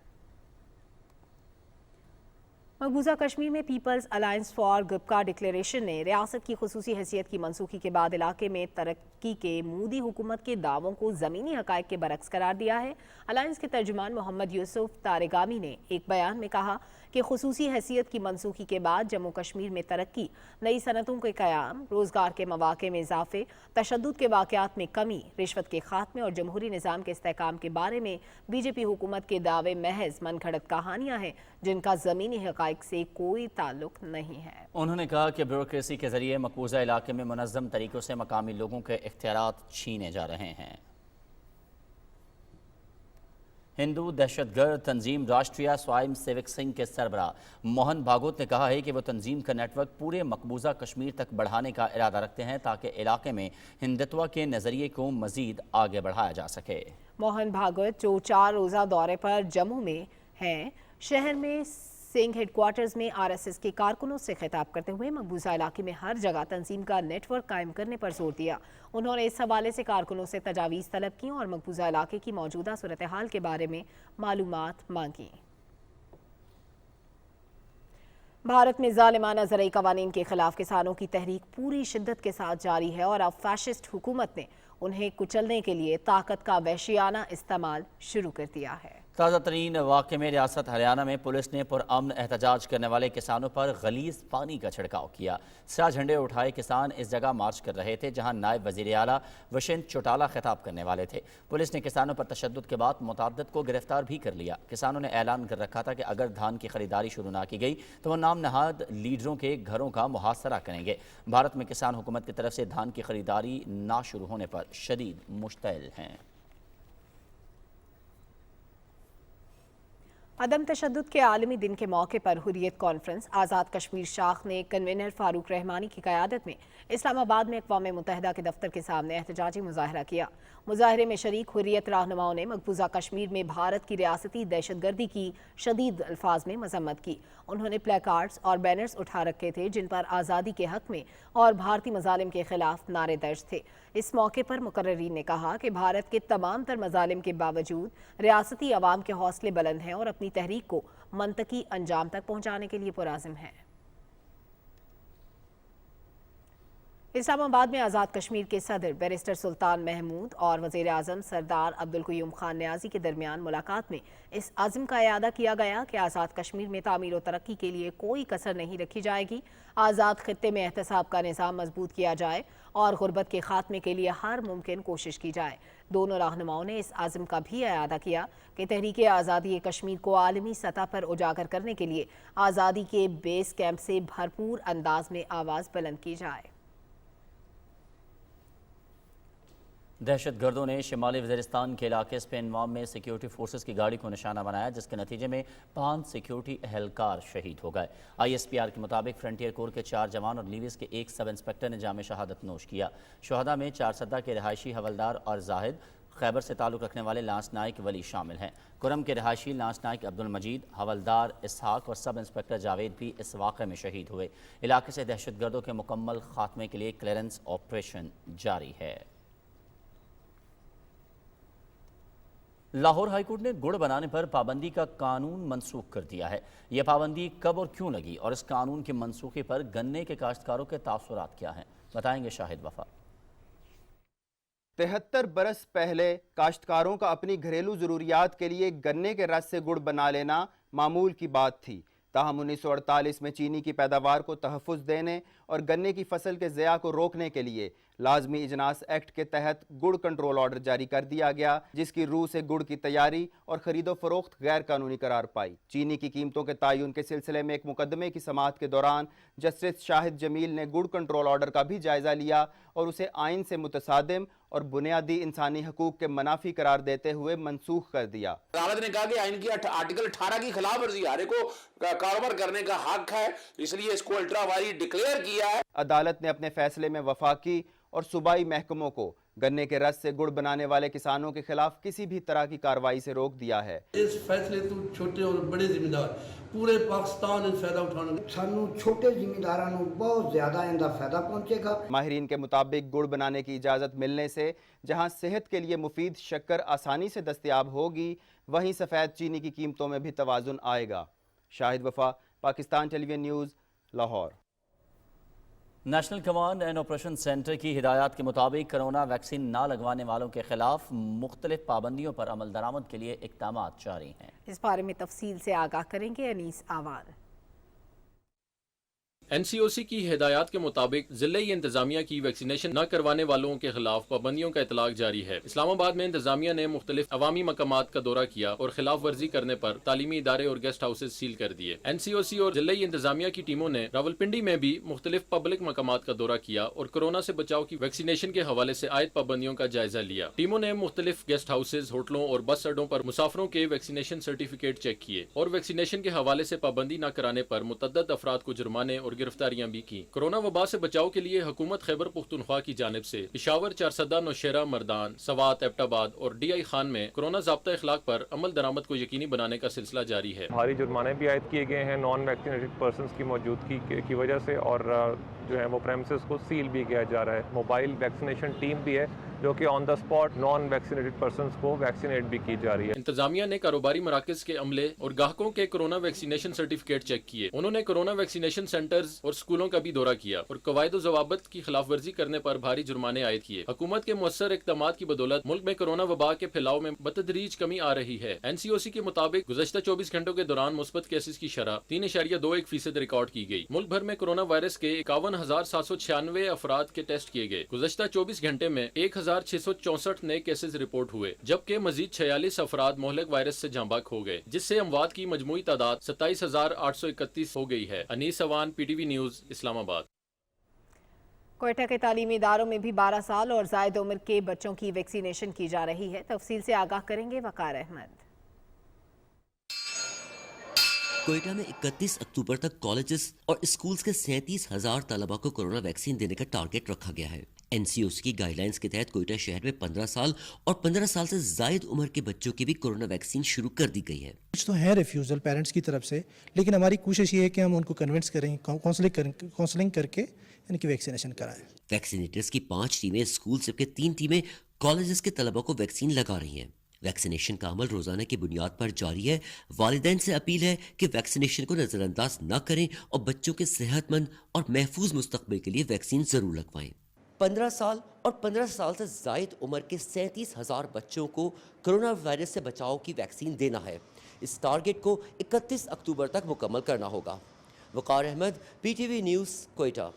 मकबूजा कश्मीर में पीपल्स अलायंस फॉर गुपका डिक्लेरेशन ने रियासत की खुसूसी हैसियत की मनसूखी के बाद इलाके में तरक्की के मोदी हुकूमत के दावों को ज़मीनी हक़ाइक़ के बरक्स करार दिया है। अलायंस के तर्जुमान मोहम्मद यूसुफ तारेगामी ने एक बयान में कहा कि खुसूसी हैसियत की मनसूखी के बाद जम्मू कश्मीर में तरक्की, नई सनतों के क़याम, रोज़गार के मौक़े में इजाफे, तशद्दुद के वाक़यात में कमी, रिश्वत के खात्मे और जमहूरी निज़ाम के इस्तेहकाम के बारे में BJP हुकूमत के दावे महज मनगढ़ंत कहानियाँ हैं जिनका ज़मीनी हक़ाइक़ से कोई ताल्लुक नहीं है। उन्होंने कहा कि ब्यूरोक्रेसी के जरिए मकबूजा इलाके में मुनज़्ज़म तरीक़ों से मकामी लोगों के इख्तियारात छीने जा रहे हैं। हिंदू दहशतगर्द तंजीम राष्ट्रीय स्वयं सेवक संघ के सरबराह मोहन भागवत ने कहा है कि वो तंजीम का नेटवर्क पूरे मकबूजा कश्मीर तक बढ़ाने का इरादा रखते हैं ताकि इलाके में हिंदुत्व के नज़रिए को मज़ीद आगे बढ़ाया जा सके। मोहन भागवत जो 4 रोज़ा दौरे पर जम्मू में हैं, शहर में सिंह हेडक्वार्टर्स में RSS के कारकुनों से खिताब करते हुए मकबूजा इलाके में हर जगह तंजीम का नेटवर्क कायम करने पर जोर दिया। उन्होंने इस हवाले से कारकुनों से तजावीज़ तलब की और मकबूजा इलाके की मौजूदा सूरत हाल के बारे में मालूमात मांगी। भारत में ज़ालिमाना ज़रई क़वानीन के खिलाफ किसानों की तहरीक पूरी शिद्दत के साथ जारी है और अब फैशिस्ट हुकूमत ने उन्हें कुचलने के लिए ताकत का वहशियाना इस्तेमाल शुरू कर दिया है। ताज़ा तरीन वाक़े में रियासत हरियाणा में पुलिस ने पुरअमन एहतजाज करने वाले किसानों पर गलीज़ पानी का छिड़काव किया। स्याह झंडे उठाए किसान इस जगह मार्च कर रहे थे जहां नायब वज़ीर आला वशिंद चौटाला खिताब करने वाले थे। पुलिस ने किसानों पर तशद्दुद के बाद मुतअद्दिद को गिरफ्तार भी कर लिया। किसानों ने ऐलान कर रखा था कि अगर धान की खरीदारी शुरू ना की गई तो वह नाम नहाद लीडरों के घरों का मुहासरा करेंगे। भारत में किसान हुकूमत की तरफ से धान की खरीदारी ना शुरू होने पर शदीद मुश्तइल हैं। अदम तशद्दुद के आलमी दिन के मौके पर हुर्रियत कॉन्फ्रेंस आज़ाद कश्मीर शाख ने कन्वीनर फारूक रहमानी की क़यादत में इस्लामाबाद में अक़वाम मुत्तहिदा के दफ्तर के सामने एहतजाजी मुज़ाहरा किया। मुज़ाहरे में शरीक हुर्रियत रहनुमाओं ने मकबूजा कश्मीर में भारत की रियासती दहशतगर्दी की शदीद अल्फाज में मजम्मत की। उन्होंने प्लेकार्ड्स और बैनर्स उठा रखे थे जिन पर आज़ादी के हक़ में और भारतीय मज़ालिम के खिलाफ नारे दर्ज थे। इस मौके पर मुकर्ररीन ने कहा कि भारत के तमाम तर मज़ालिम के बावजूद रियासती अवाम के हौसले बुलंद हैं और अपनी तहरीक को मंतकी अंजाम तक पहुँचाने के लिए पुराज़िम हैं। इस्लामाबाद में आज़ाद कश्मीर के सदर बैरिस्टर सुल्तान महमूद और वज़ीर आज़म सरदार अब्दुल क़य्यूम खान न्याज़ी के दरमियान मुलाकात में इस अज़्म का इयादा किया गया कि आज़ाद कश्मीर में तामीर और तरक्की के लिए कोई कसर नहीं रखी जाएगी। आज़ाद खित्ते में एहतसाब का निज़ाम मजबूत किया जाए और गुर्बत के खात्मे के लिए हर मुमकिन कोशिश की जाए। दोनों रहनुमाओं ने इस आज़म का भी इयादा किया कि तहरीक आज़ादी कश्मीर को आलमी सतह पर उजागर करने के लिए आज़ादी के बेस कैंप से भरपूर अंदाज में आवाज़ बुलंद की जाए। दहशतगर्दों ने शिमाली वज़ीरिस्तान के इलाके स्पेनवाम में सिक्योरिटी फोर्सेस की गाड़ी को निशाना बनाया जिसके नतीजे में 5 सिक्योरिटी एहलकार शहीद हो गए। ISPR के मुताबिक फ्रंटियर कोर के 4 जवान और लीविस के 1 सब इंस्पेक्टर ने जाम शहादत नोश किया। शुहदा में 4 सद्दा के रिहायशी हवलदार और जाहिद, खैबर से ताल्लुक़ रखने वाले लांस नाइक वली शामिल हैं। कुरम के रिहायशी लांस नाइक अब्दुल मजीद, हवलदार इसहाक और सब इंस्पेक्टर जावेद भी इस वाक़े में शहीद हुए। इलाके से दहशतगर्दों के मुकम्मल खात्मे के लिए क्लियरेंस ऑपरेशन जारी है। लाहौर हाईकोर्ट ने गुड़ बनाने पर पाबंदी का कानून मनसूख कर दिया है। यह पाबंदी कब और क्यों लगी और इस कानून के मनसूखे पर गन्ने के काश्तकारों के तासुरात क्या हैं, बताएंगे शाहिद वफा। 73 बरस पहले काश्तकारों का अपनी घरेलू ज़रूरियात के लिए गन्ने के रस से गुड़ बना लेना मामूल की बात थी, تاہم 1948 میں چینی کی پیداوار کو تحفظ دینے اور گنے کی فصل کے ضیاع کو روکنے کے لیے لازمی اجناس ایکٹ کے تحت گڑ کنٹرول آرڈر جاری کر دیا گیا، جس کی روح سے گڑ کی تیاری اور خرید و فروخت غیر قانونی قرار پائی۔ چینی کی قیمتوں کے تعین کے سلسلے میں ایک مقدمے کی سماعت کے دوران جسٹس شاہد جمیل نے گڑ کنٹرول آرڈر کا بھی جائزہ لیا اور اسے آئین سے متصادم اور بنیادی انسانی حقوق کے منافی قرار دیتے ہوئے منسوخ کر دیا۔ عدالت نے کہا کہ آئین کی آرٹیکل 18 کی خلاف ورزی ہر ایک کو کاروبار کرنے کا حق ہے، اس لیے اس کو الٹرا وائلٹ ڈکلیئر کیا ہے۔ عدالت نے اپنے فیصلے میں وفاقی اور صوبائی محکموں کو گنے کے رس سے گڑ بنانے والے کسانوں کے خلاف کسی بھی طرح کی کارروائی سے روک دیا ہے۔ اس فیصلے تو چھوٹے اور بڑے ذمہ دار پورے پاکستان ان فائدہ اٹھانا، سانو چھوٹے ذمہ داروں کو بہت زیادہ اندہ فائدہ پہنچے گا۔ ماہرین کے مطابق گڑ بنانے کی اجازت ملنے سے جہاں صحت کے لیے مفید شکر آسانی سے دستیاب ہوگی، وہیں سفید چینی کی قیمتوں میں بھی توازن آئے گا۔ Shahid Wafa, Pakistan television news, Lahore. National command and operation centre کی ہدایات کے مطابق کرونا ویکسین نہ لگوانے والوں کے خلاف مختلف پابندیوں پر عمل درآمد کے لیے اقدامات جاری ہیں۔ اس بارے میں تفصیل سے آگاہ کریں گے انیس آوار۔ این سی او سی کی ہدایات کے مطابق ضلعی انتظامیہ کی ویکسینیشن نہ کروانے والوں کے خلاف پابندیوں کا اطلاق جاری ہے۔ اسلام آباد میں انتظامیہ نے مختلف عوامی مقامات کا دورہ کیا اور خلاف ورزی کرنے پر تعلیمی ادارے اور گیسٹ ہاؤسز سیل کر دیے۔ این سی او سی اور ضلعی انتظامیہ کی ٹیموں نے راولپنڈی میں بھی مختلف پبلک مقامات کا دورہ کیا اور کورونا سے بچاؤ کی ویکسینیشن کے حوالے سے عائد پابندیوں کا جائزہ لیا۔ ٹیموں نے مختلف گیسٹ ہاؤسز، ہوٹلوں اور بس اڈوں پر مسافروں کے ویکسینیشن سرٹیفکیٹ چیک کیے اور ویکسینیشن کے حوالے سے پابندی نہ کرانے پر متعدد افراد کو جرمانے اور گرفتاریاں بھی کی۔ کورونا وبا سے بچاؤ کے لیے حکومت خیبر پختونخوا کی جانب سے پشاور، چارسدہ، نوشہرہ، مردان، سوات، ایبٹ آباد اور ڈی آئی خان میں کورونا ضابطہ اخلاق پر عمل درآمد کو یقینی بنانے کا سلسلہ جاری ہے۔ بھاری جرمانے بھی عائد کیے گئے ہیں نان ویکسینیٹڈ پرسنز کی موجودگی کی وجہ سے، اور جو ہے وہ پریمسز کو سیل بھی کیا جا رہا ہے۔ موبائل ویکسینیشن ٹیم بھی ہے جو کہ on the spot non vaccinated persons کو ویکسینیٹ بھی کی جا رہی ہے۔ انتظامیہ نے کاروباری مراکز کے عملے اور گاہکوں کے کورونا ویکسینیشن سرٹیفکیٹ چیک کیے۔ انہوں نے کورونا ویکسینیشن سینٹرز اور اسکولوں کا بھی دورہ کیا اور قواعد و ضوابط کی خلاف ورزی کرنے پر بھاری جرمانے عائد کیے۔ حکومت کے مؤثر اقدامات کی بدولت ملک میں کورونا وبا کے پھیلاؤ میں بتدریج کمی آ رہی ہے۔ این سی او سی کے مطابق گزشتہ 24 گھنٹوں کے دوران مثبت کیسز کی شرح 3.21% ریکارڈ کی گئی۔ ملک بھر میں کورونا وائرس کے 51,796 افراد کے ٹیسٹ کیے گئے۔ گزشتہ 24 گھنٹے میں 1,664 نئے کیسز رپورٹ ہوئے، جبکہ مزید 46 افراد مہلک وائرس سے جاں بحق ہو گئے، جس سے اموات کی مجموعی تعداد 27,831 ہو گئی ہے۔ Anees Awan, P T V news, Islamabad. Quetta کے تعلیمی اداروں میں بھی 12 سال اور زائد عمر کے بچوں کی ویکسینیشن کی جا رہی ہے۔ تفصیل سے آگاہ کریں گے وقار احمد۔ کوئٹہ میں 31 اکتوبر تک کالجز اور اسکولز کے 37,000 طلبہ کو کورونا ویکسین دینے کا ٹارگٹ رکھا گیا ہے۔ این سی او سی کی گائیڈ لائنز کے تحت کوئٹہ شہر میں 15 سال اور 15 سال سے زائد عمر کے بچوں کی بھی کورونا ویکسین شروع کر دی گئی ہے۔ کچھ تو ہے ریفیوزل پیرنٹس کی طرف سے، لیکن ہماری کوشش یہ ہے کہ ہم ان کو کنونس کریں، کاؤنسلنگ کر کے ان کی ویکسینیشن کرائیں۔ ویکسینیٹرز کی 5 ٹیمیں اسکول جبکہ 3 ٹیمیں کالجز کے طلبہ کو ویکسین لگا رہی ہیں۔ ویکسینیشن کا عمل روزانہ کی بنیاد پر جاری ہے۔ والدین سے اپیل ہے کہ ویکسینیشن کو نظر انداز نہ کریں اور بچوں کے صحت مند اور محفوظ مستقبل کے لیے ویکسین ضرور لگوائیں۔ 15 سال اور 15 سال سے زائد عمر کے 37,000 بچوں کو کرونا وائرس سے بچاؤ کی ویکسین دینا ہے۔ اس ٹارگٹ کو 31 اکتوبر تک مکمل کرنا ہوگا۔ Waqar Ahmed, P T V news, Quetta.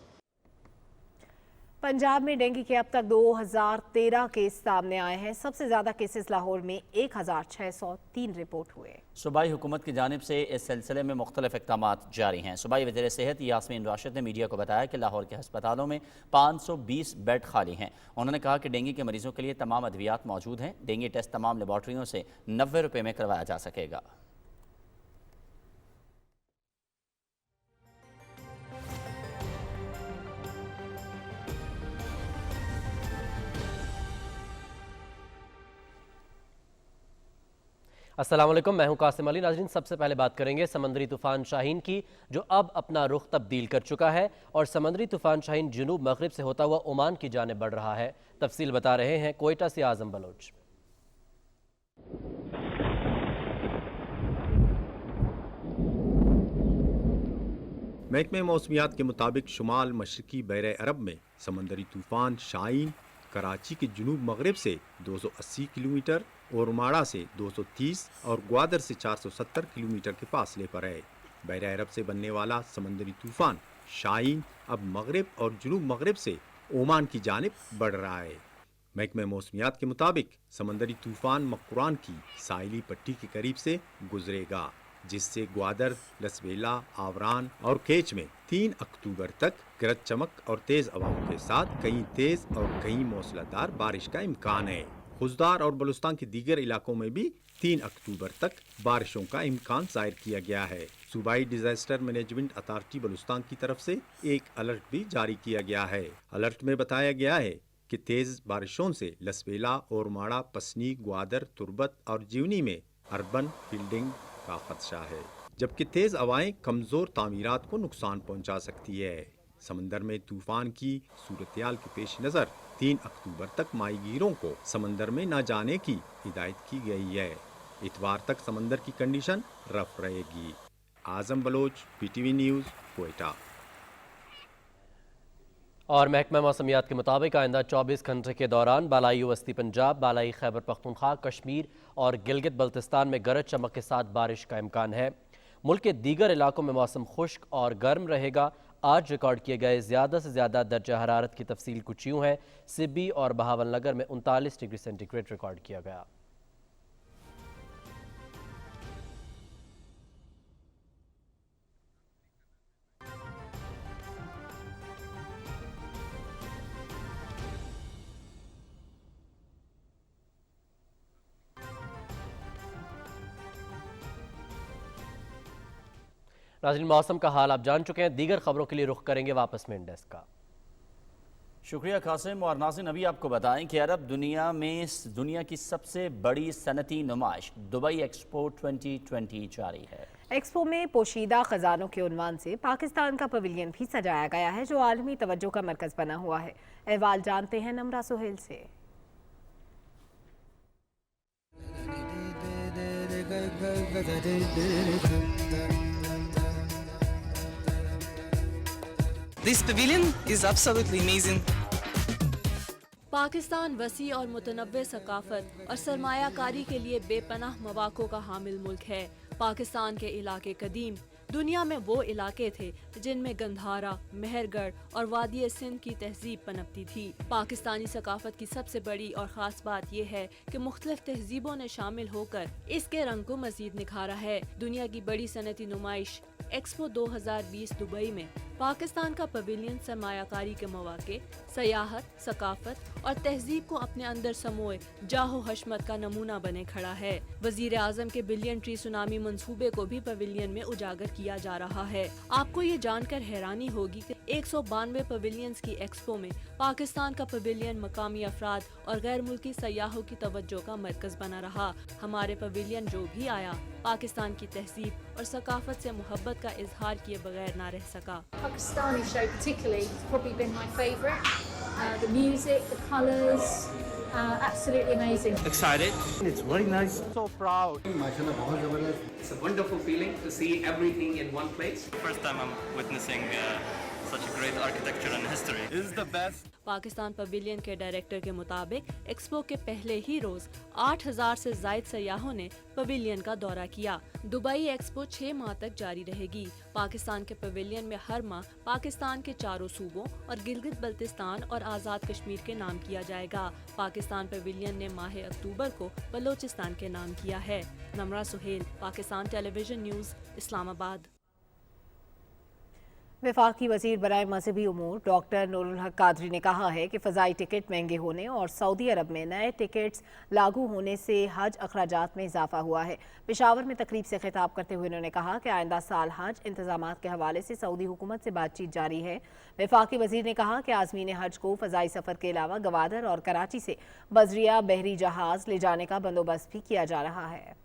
Punjab میں ڈینگی کے اب تک 2013 کیس سامنے آئے ہیں۔ سب سے زیادہ کیسز لاہور میں 1,603 رپورٹ ہوئے۔ صوبائی حکومت کی جانب سے اس سلسلے میں مختلف اقدامات جاری ہیں۔ صوبائی وزیر صحت یاسمین راشد نے میڈیا کو بتایا کہ لاہور کے ہسپتالوں میں 520 بیڈ خالی ہیں۔ انہوں نے کہا کہ ڈینگی کے مریضوں کے لیے تمام ادویات موجود ہیں۔ ڈینگی ٹیسٹ تمام لیبارٹریوں سے 90 روپے میں کروایا جا سکے گا۔ السلام علیکم، میں ہوں قاسم علی۔ ناظرین، سب سے پہلے بات کریں گے سمندری طوفان شاہین کی، جو اب اپنا رخ تبدیل کر چکا ہے اور سمندری طوفان شاہین جنوب مغرب سے ہوتا ہوا عمان کی جانب بڑھ رہا ہے۔ تفصیل بتا رہے ہیں کوئٹہ سے اعظم بلوچ۔ محکمہ موسمیات کے مطابق شمال مشرقی بحر عرب میں سمندری طوفان شاہین کراچی کے جنوب مغرب سے 280 کلومیٹر اور ماڑا سے 230 اور گوادر سے 470 کلومیٹر کے فاصلے پر ہے۔ बहर अरब से बनने वाला समंदरी तूफान शाहीन अब मगरब और जुनूब मगरब से ओमान की जानिब बढ़ रहा है। महकमे मौसमियात के मुताबिक समंदरी तूफान मकरान की साहिली पट्टी के करीब से गुजरेगा, जिससे ग्वादर, लसबेला, आवरान और केच में 3 अक्टूबर तक गरज चमक और तेज हवाओं के साथ कहीं तेज और कहीं मौसलाधार बारिश का इम्कान है। खुजदार और बलूचिस्तान के दीगर इलाकों में भी 3 अक्टूबर तक बारिशों का इम्कान जाहिर किया गया है। सूबाई डिजास्टर मैनेजमेंट अथॉरिटी बलूचिस्तान की तरफ से एक अलर्ट भी जारी किया गया है। अलर्ट में बताया गया है कि तेज बारिशों से लसबेला, ओरमाड़ा, पसनी, ग्वादर, तुर्बत और जीवनी में अर्बन फील्डिंग का खदशा है, जबकि तेज हवाएं कमजोर तामीरात को नुकसान पहुंचा सकती है। समंदर में तूफान की सूरत-ए-हाल के पेश नज़र 3 अक्टूबर तक माहीगीरों को समंदर में न जाने की हिदायत की गई है। इतवार तक समंदर की कंडीशन रफ रहेगी। आजम बलोच, PTV न्यूज़, क्वेटा। और महकमा मौसमियात के मुताबिक आइंदा 24 घंटे के दौरान बालाई वस्ती पंजाब, बालाई खैबर पख्तूनख्वा, कश्मीर और गिलगित बल्तिस्तान में गरज चमक के साथ बारिश का इम्कान है। मुल्क के दीगर इलाकों में मौसम खुश्क और गर्म रहेगा। आज रिकॉर्ड किए गए ज़्यादा से ज़्यादा दर्जा हरारत की तफसील कुछ यूँ है। सिब्बी और बहावल नगर में 39 डिग्री सेंटीग्रेड रिकॉर्ड किया गया। नाज़रीन, मौसम का हाल आप जान चुके हैं। दीगर खबरों के लिए रुख करेंगे वापस मेन डेस्क का। शुक्रिया कासिम। और नाज़रीन, अभी आपको बताएं कि अरब दुनिया की सबसे बड़ी सनती नुमाइश दुबई एक्सपो 2020 जारी है। एक्सपो में पोशीदा खजानों के उन्वान से पाकिस्तान का पवेलियन भी सजाया गया है, जो आलमी तवज्जो का मरकज बना हुआ है। अहवाल जानते हैं नमरा सुहेल से। This pavilion is absolutely amazing. Pakistan वसी और मुतनव्वे सकाफत और सरमायाकारी के लिए बेपनाह मवाक़ों का हामिल मुल्क है। पाकिस्तान के इलाके कदीम दुनिया में वो इलाके थे जिनमें गंधारा, मेहरगढ़ और वादी सिंध की तहजीब पनपती थी। पाकिस्तानी सकाफत की सबसे बड़ी और ख़ास बात यह है कि मुख्तलिफ तहजीबों ने शामिल होकर इसके रंग को मज़ीद निखारा है। दुनिया की बड़ी सनती नुमाइश एक्सपो 2020 दुबई में पाकिस्तान का पवेलियन सरमायाकारी के मौके, सयाहत, सकाफत और तहजीब को अपने अंदर समोए जाहो हशमत का नमूना बने खड़ा है। वजीर आजम के बिलियन ट्री सुनामी मंसूबे को भी पवेलियन में उजागर किया जा रहा है। आपको ये जानकर हैरानी होगी कि 192 पवेलियंस की एक्सपो में पाकिस्तान का पवेलियन मकामी अफराद और गैर मुल्की सयाहों की तवज्जो का मरकज बना रहा। हमारे पवेलियन जो भी आया पाकिस्तान की तहजीब और सकाफत से मोहब्बत का इजहार किए बगैर ना रह सका। Pakistani show particularly has probably been my favourite. The music, the colours, absolutely amazing. Excited. It's very nice. So proud. It's a wonderful feeling to see everything in one place. First time I'm witnessing such a great architecture and history. This is the best. Pakistan pavilion के director के मुताबिक expo के पहले ही रोज 8000 से जायद सयाहों ने pavilion का दौरा किया। दुबई एक्सपो 6 माह तक जारी रहेगी। पाकिस्तान के पवेलियन में हर माह पाकिस्तान के 4 सूबों और गिलगित बल्तिस्तान और आज़ाद कश्मीर के नाम किया जाएगा। पाकिस्तान पवेलियन ने माह अक्टूबर को बलोचिस्तान के नाम किया है। Namra Suhail, Pakistan television news, Islamabad. वफाकी वज़ीर बराए मजहबी उमूर डॉक्टर नूरुल हक कादरी ने कहा है कि फ़ज़ाई टिकट महंगे होने और सऊदी अरब में नए टिकट्स लागू होने से हज अखराजात में इजाफा हुआ है। पेशावर में तकरीब से खिताब करते हुए उन्होंने कहा कि आइंदा साल हज इंतजामात के हवाले से सऊदी हुकूमत से बातचीत जारी है। वफाकी वज़ीर ने कहा कि आज़मीन हज को फ़ज़ाई सफ़र के अलावा गवादर और कराची से बजरिया बहरी जहाज़ ले जाने का बंदोबस्त भी किया जा रहा है।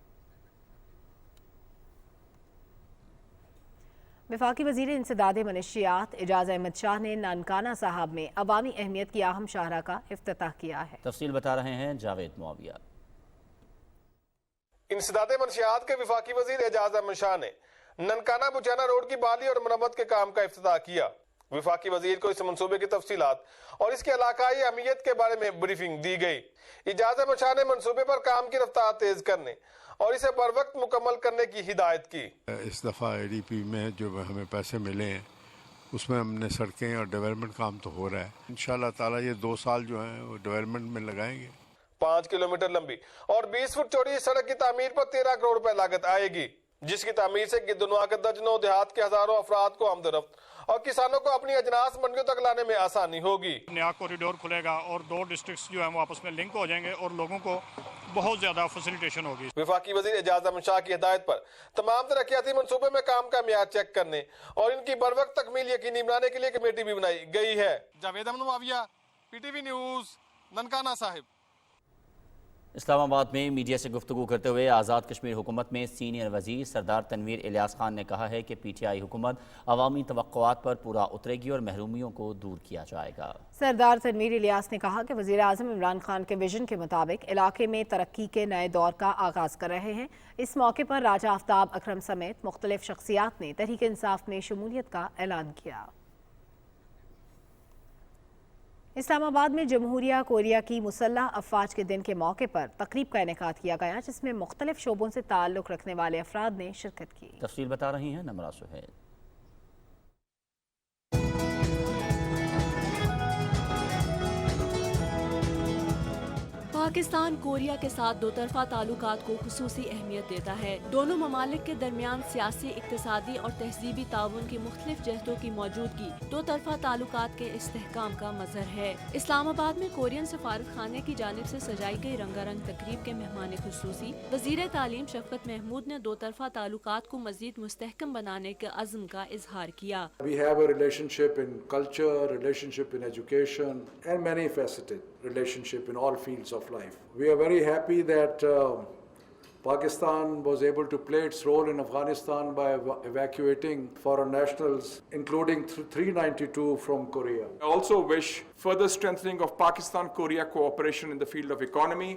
वफाकी वज़ीर इंसदाद मनशियात एजाज अहमद शाह ने ननकाना साहब में अवामी अहमियत की अहम शाहरा का इफ्तिताह किया है। तफसील बता रहे हैं जावेद मुआविया। इंसदाद मनशियात के वफाकी वज़ीर एजाज अहमद शाह ने ननकाना बुचाना रोड की बहाली और मरम्मत के काम का इफ्तिताह किया। वफाकी वज़ीर को इस मंसूबे की तफसीलात और इसके इलाकाई अहमियत के बारे में ब्रीफिंग दी गई। एजाज अहमद शाह ने मंसूबे पर काम की रफ्तार तेज करने और इसे बर वक्त मुकम्मल करने की हिदायत की। इस दफ़ा ADP में जो हमें पैसे मिले हैं उसमें हमने सड़कें और डेवलपमेंट काम तो हो रहा है। इंशाल्लाह ताला ये 2 साल जो हैं वो डेवलपमेंट में लगाएंगे। 5 किलोमीटर लंबी और 20 फुट चौड़ी इस सड़क की तामीर पर 13 करोड़ रुपए लागत आएगी, जिसकी तामीर से गिद्धनुआ के दर्जनों देहात के हजारों अफराद को आमदरफ्त और किसानों को अपनी अजनास मंडियों तक लाने में आसानी होगी। नया कॉरिडोर खुलेगा और 2 डिस्ट्रिक्ट्स जो हैं वो आपस में लिंक हो जाएंगे और लोगों को बहुत ज्यादा फैसिलिटेशन होगी। वफाकी वजीर एजाज अहमद शाह की हिदायत पर तमाम तरक्याती मंसूबे में काम का मियाद चेक करने और इनकी बर वक्त तकमील यकीनी बनाने के लिए कमेटी भी बनाई गई है। जावेद अमन मुआविया, PTV न्यूज, ननकाना साहिब। इस्लामाबाद में मीडिया से गुफ्तगू करते हुए आज़ाद कश्मीर हुकूमत में सीनियर वजीर सरदार तनवीर इलियास खान ने कहा है कि PTI हुकूमत अवामी तवक्कुआत पर पूरा उतरेगी और महरूमियों को दूर किया जाएगा। सरदार तनवीर इलियास ने कहा कि वज़ीर आज़म इमरान खान के विजन के मुताबिक इलाके में तरक्की के नए दौर का आगाज़ कर रहे हैं। इस मौके पर राजा आफ्ताब अकरम समेत मुख्तलिफ शख्सियात ने तहरीक इंसाफ में शमूलियत का ऐलान किया। इस्लामाबाद में जमहूरिया कोरिया की मुसल्लह अफवाज के दिन के मौके पर तकरीब का इनेकाद किया गया, जिसमें मुख्तलिफ शोबों से ताल्लुक़ रखने वाले अफराद ने शिरकत की। तफसील बता रही हैं नमरा सुहेल। पाकिस्तान कोरिया के साथ दो तरफा ताल्लुकात को खुसूसी अहमियत देता है। दोनों ममालिक के दरमियान सियासी, इक्तिसादी और तहजीबी ताउन की मुख्तलिफ जहतों की मौजूदगी दो तरफा ताल्लुकात के इस्तेहकाम का मजहर है। इस्लामाबाद में कोरियन सफारत खाने की जानिब से सजाई गई रंगारंग तकरीब के मेहमान खुसूसी वज़ीर तालीम शफकत महमूद ने दो तरफा ताल्लुकात को मजीद मुस्तहकम बनाने के अज़्म का इजहार किया। We have a relationship in culture, relationship in education and many faceted relationship in all fields of life. We are very happy that Pakistan was able to play its role in Afghanistan by evacuating foreign nationals, including 392 from Korea. I also wish further strengthening of Pakistan-Korea cooperation in the field of economy,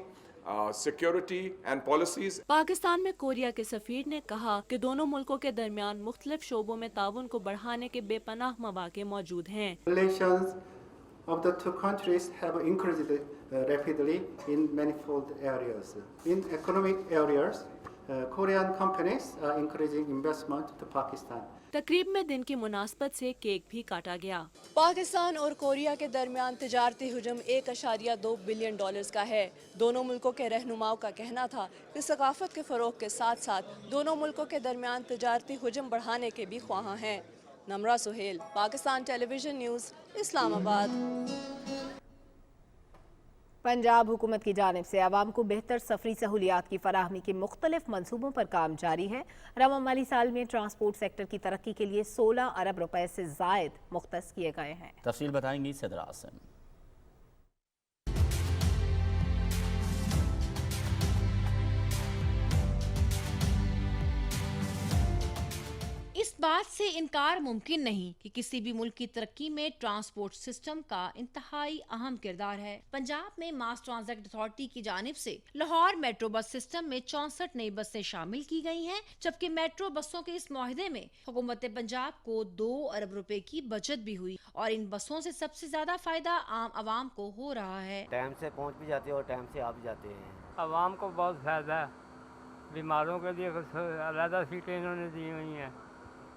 security and policies. Pakistan में Korea के सफीर ने कहा कि दोनों मुल्कों के दरमियान मुख्तलिफ शोबों में ताउन को बढ़ाने के बेपनाह मौके मौजूद हैं। Relations of the two countries have increased rapidly in manifold areas. In economic areas, Korean companies are increasing investment to Pakistan. तकरीब में दिन की मुनासबत से केक भी काटा गया। पाकिस्तान और कोरिया के दरमियान तिजारती हुजम $1.2 बिलियन का है। दोनों मुल्कों के रहनुमाओं का कहना था कि सकाफत के फ़रोग के साथ साथ दोनों मुल्कों के दरमियान तिजारती हुजम बढ़ाने के भी ख्वाहां हैं। Namra Suhail, Pakistan television news, Islamabad. पंजाब हुकूमत की जानिब से आवाम को बेहतर सफरी सहूलियात की फराहमी के मुख्तलिफ मनसूबों पर काम जारी है। रवा माली साल में ट्रांसपोर्ट सेक्टर की तरक्की के लिए 16 अरब रुपए से जायद मुख्तस किए गए हैं। तफसील बताएंगी सदर आसिम। इस बात से इनकार मुमकिन नहीं कि किसी भी मुल्क की तरक्की में ट्रांसपोर्ट सिस्टम का इंतहाई अहम किरदार है। पंजाब में मास ट्रांजिट अथॉरिटी की जानिब से लाहौर मेट्रो बस सिस्टम में 64 नई बसें शामिल की गई हैं, जबकि मेट्रो बसों के इस मुआहदे में हुकूमत पंजाब को 2 अरब रुपए की बचत भी हुई और इन बसों से सबसे ज्यादा फायदा आम आवाम को हो रहा है। टाइम से पहुँच भी जाते हैं और टाइम से आ भी जाते हैं। आवाम को बहुत फायदा है, बीमारों के लिए अलग सीटें इन्होंने दी हुई हैं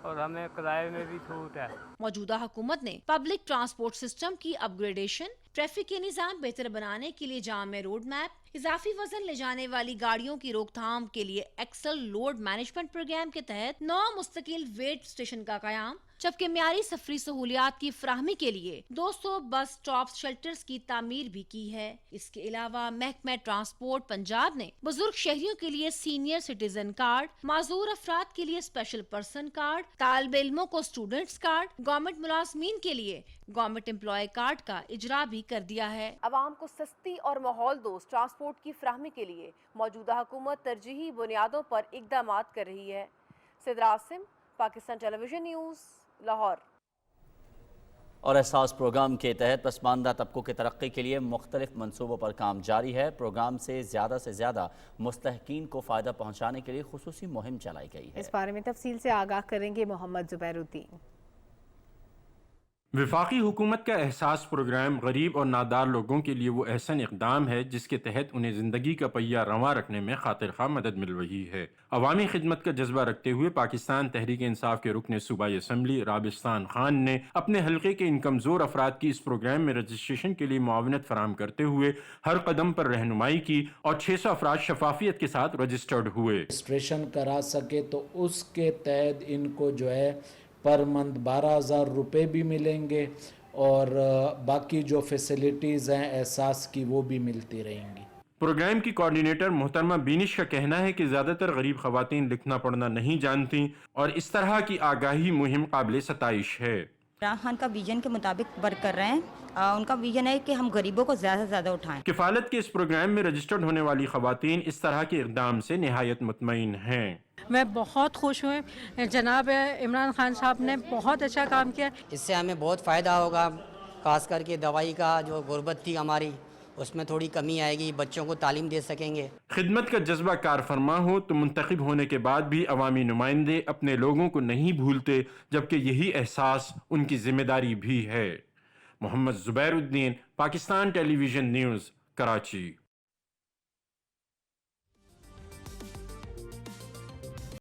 और हमें किराए में भी छूट है। मौजूदा हुकूमत ने पब्लिक ट्रांसपोर्ट सिस्टम की अपग्रेडेशन, ट्रैफिक के निजाम बेहतर बनाने के लिए जामे रोड मैप, इजाफी वजन ले जाने वाली गाड़ियों की रोकथाम के लिए एक्सल लोड मैनेजमेंट प्रोग्राम के तहत 9 मुस्तकिल वेट स्टेशन का कयाम, जबकि म्यारी सफरी सहूलियात की फराहमी के लिए 200 बस स्टॉप शेल्टर्स की तामीर भी की है। इसके अलावा महकमा ट्रांसपोर्ट पंजाब ने बुजुर्ग शहरियों के लिए सीनियर सिटीजन कार्ड, माजूर अफराद के लिए स्पेशल पर्सन कार्ड, तालिब इल्मों को स्टूडेंट्स कार्ड, गवर्नमेंट मुलाजमीन के लिए गवर्नमेंट एम्प्लॉय कार्ड का इजरा भी कर दिया है। आवाम को सस्ती और माहौल दोस्त ट्रांसपोर्ट की फराहमी के लिए मौजूदा हुकूमत तरजीही बुनियादों पर इक़दामात कर रही है। सदर आसिम, पाकिस्तान टेलीविजन न्यूज़, लाहौर। और एहसास प्रोग्राम के तहत पसमानदा तबकों की तरक्की के लिए मुख्तलिफ मनसूबों पर काम जारी है। प्रोग्राम से ज़्यादा मुस्तहकीन को फ़ायदा पहुँचाने के लिए खुसूसी मुहिम चलाई गई है। इस बारे में तफसील से आगाह करेंगे मोहम्मद जुबैरुद्दीन। وفاقی حکومت کا احساس پروگرام غریب اور نادار لوگوں کے لیے وہ احسن اقدام ہے جس کے تحت انہیں زندگی کا پہیہ رواں رکھنے میں خاطر خواہ مدد مل رہی ہے۔ عوامی خدمت کا جذبہ رکھتے ہوئے پاکستان تحریک انصاف کے رکن صوبائی اسمبلی رابستان خان نے اپنے حلقے کے ان کمزور افراد کی اس پروگرام میں رجسٹریشن کے لیے معاونت فراہم کرتے ہوئے ہر قدم پر رہنمائی کی اور 600 افراد شفافیت کے ساتھ رجسٹرڈ ہوئے۔ رجسٹریشن کرا سکے تو اس کے تحت ان کو جو ہے پر منتھ 12,000 روپے بھی ملیں گے اور باقی جو فیسلٹیز ہیں احساس کی وہ بھی ملتی رہیں گی۔ پروگرام کی کوارڈینیٹر محترمہ بینش کا کہنا ہے کہ زیادہ تر غریب خواتین لکھنا پڑھنا نہیں جانتی اور اس طرح کی آگاہی مہم قابل ستائش ہے۔ عمران خان کا ویژن کے مطابق ورک کر رہے ہیں۔ ان کا ویژن ہے کہ ہم غریبوں کو زیادہ سے زیادہ اٹھائیں۔ کفالت کے اس پروگرام میں رجسٹرڈ ہونے والی خواتین اس طرح کے اقدام سے نہایت مطمئن ہیں۔ میں بہت خوش ہوں، جناب عمران خان صاحب نے بہت اچھا کام کیا۔ اس سے ہمیں بہت فائدہ ہوگا، خاص کر کے دوائی کا جو غربت تھی ہماری اس میں تھوڑی کمی آئے گی، بچوں کو تعلیم دے سکیں گے۔ خدمت کا جذبہ کار فرما ہو تو منتخب ہونے کے بعد بھی عوامی نمائندے اپنے لوگوں کو نہیں بھولتے، جبکہ یہی احساس ان کی ذمہ داری بھی ہے۔ محمد زبیر الدین، Pakistan television news, Karachi.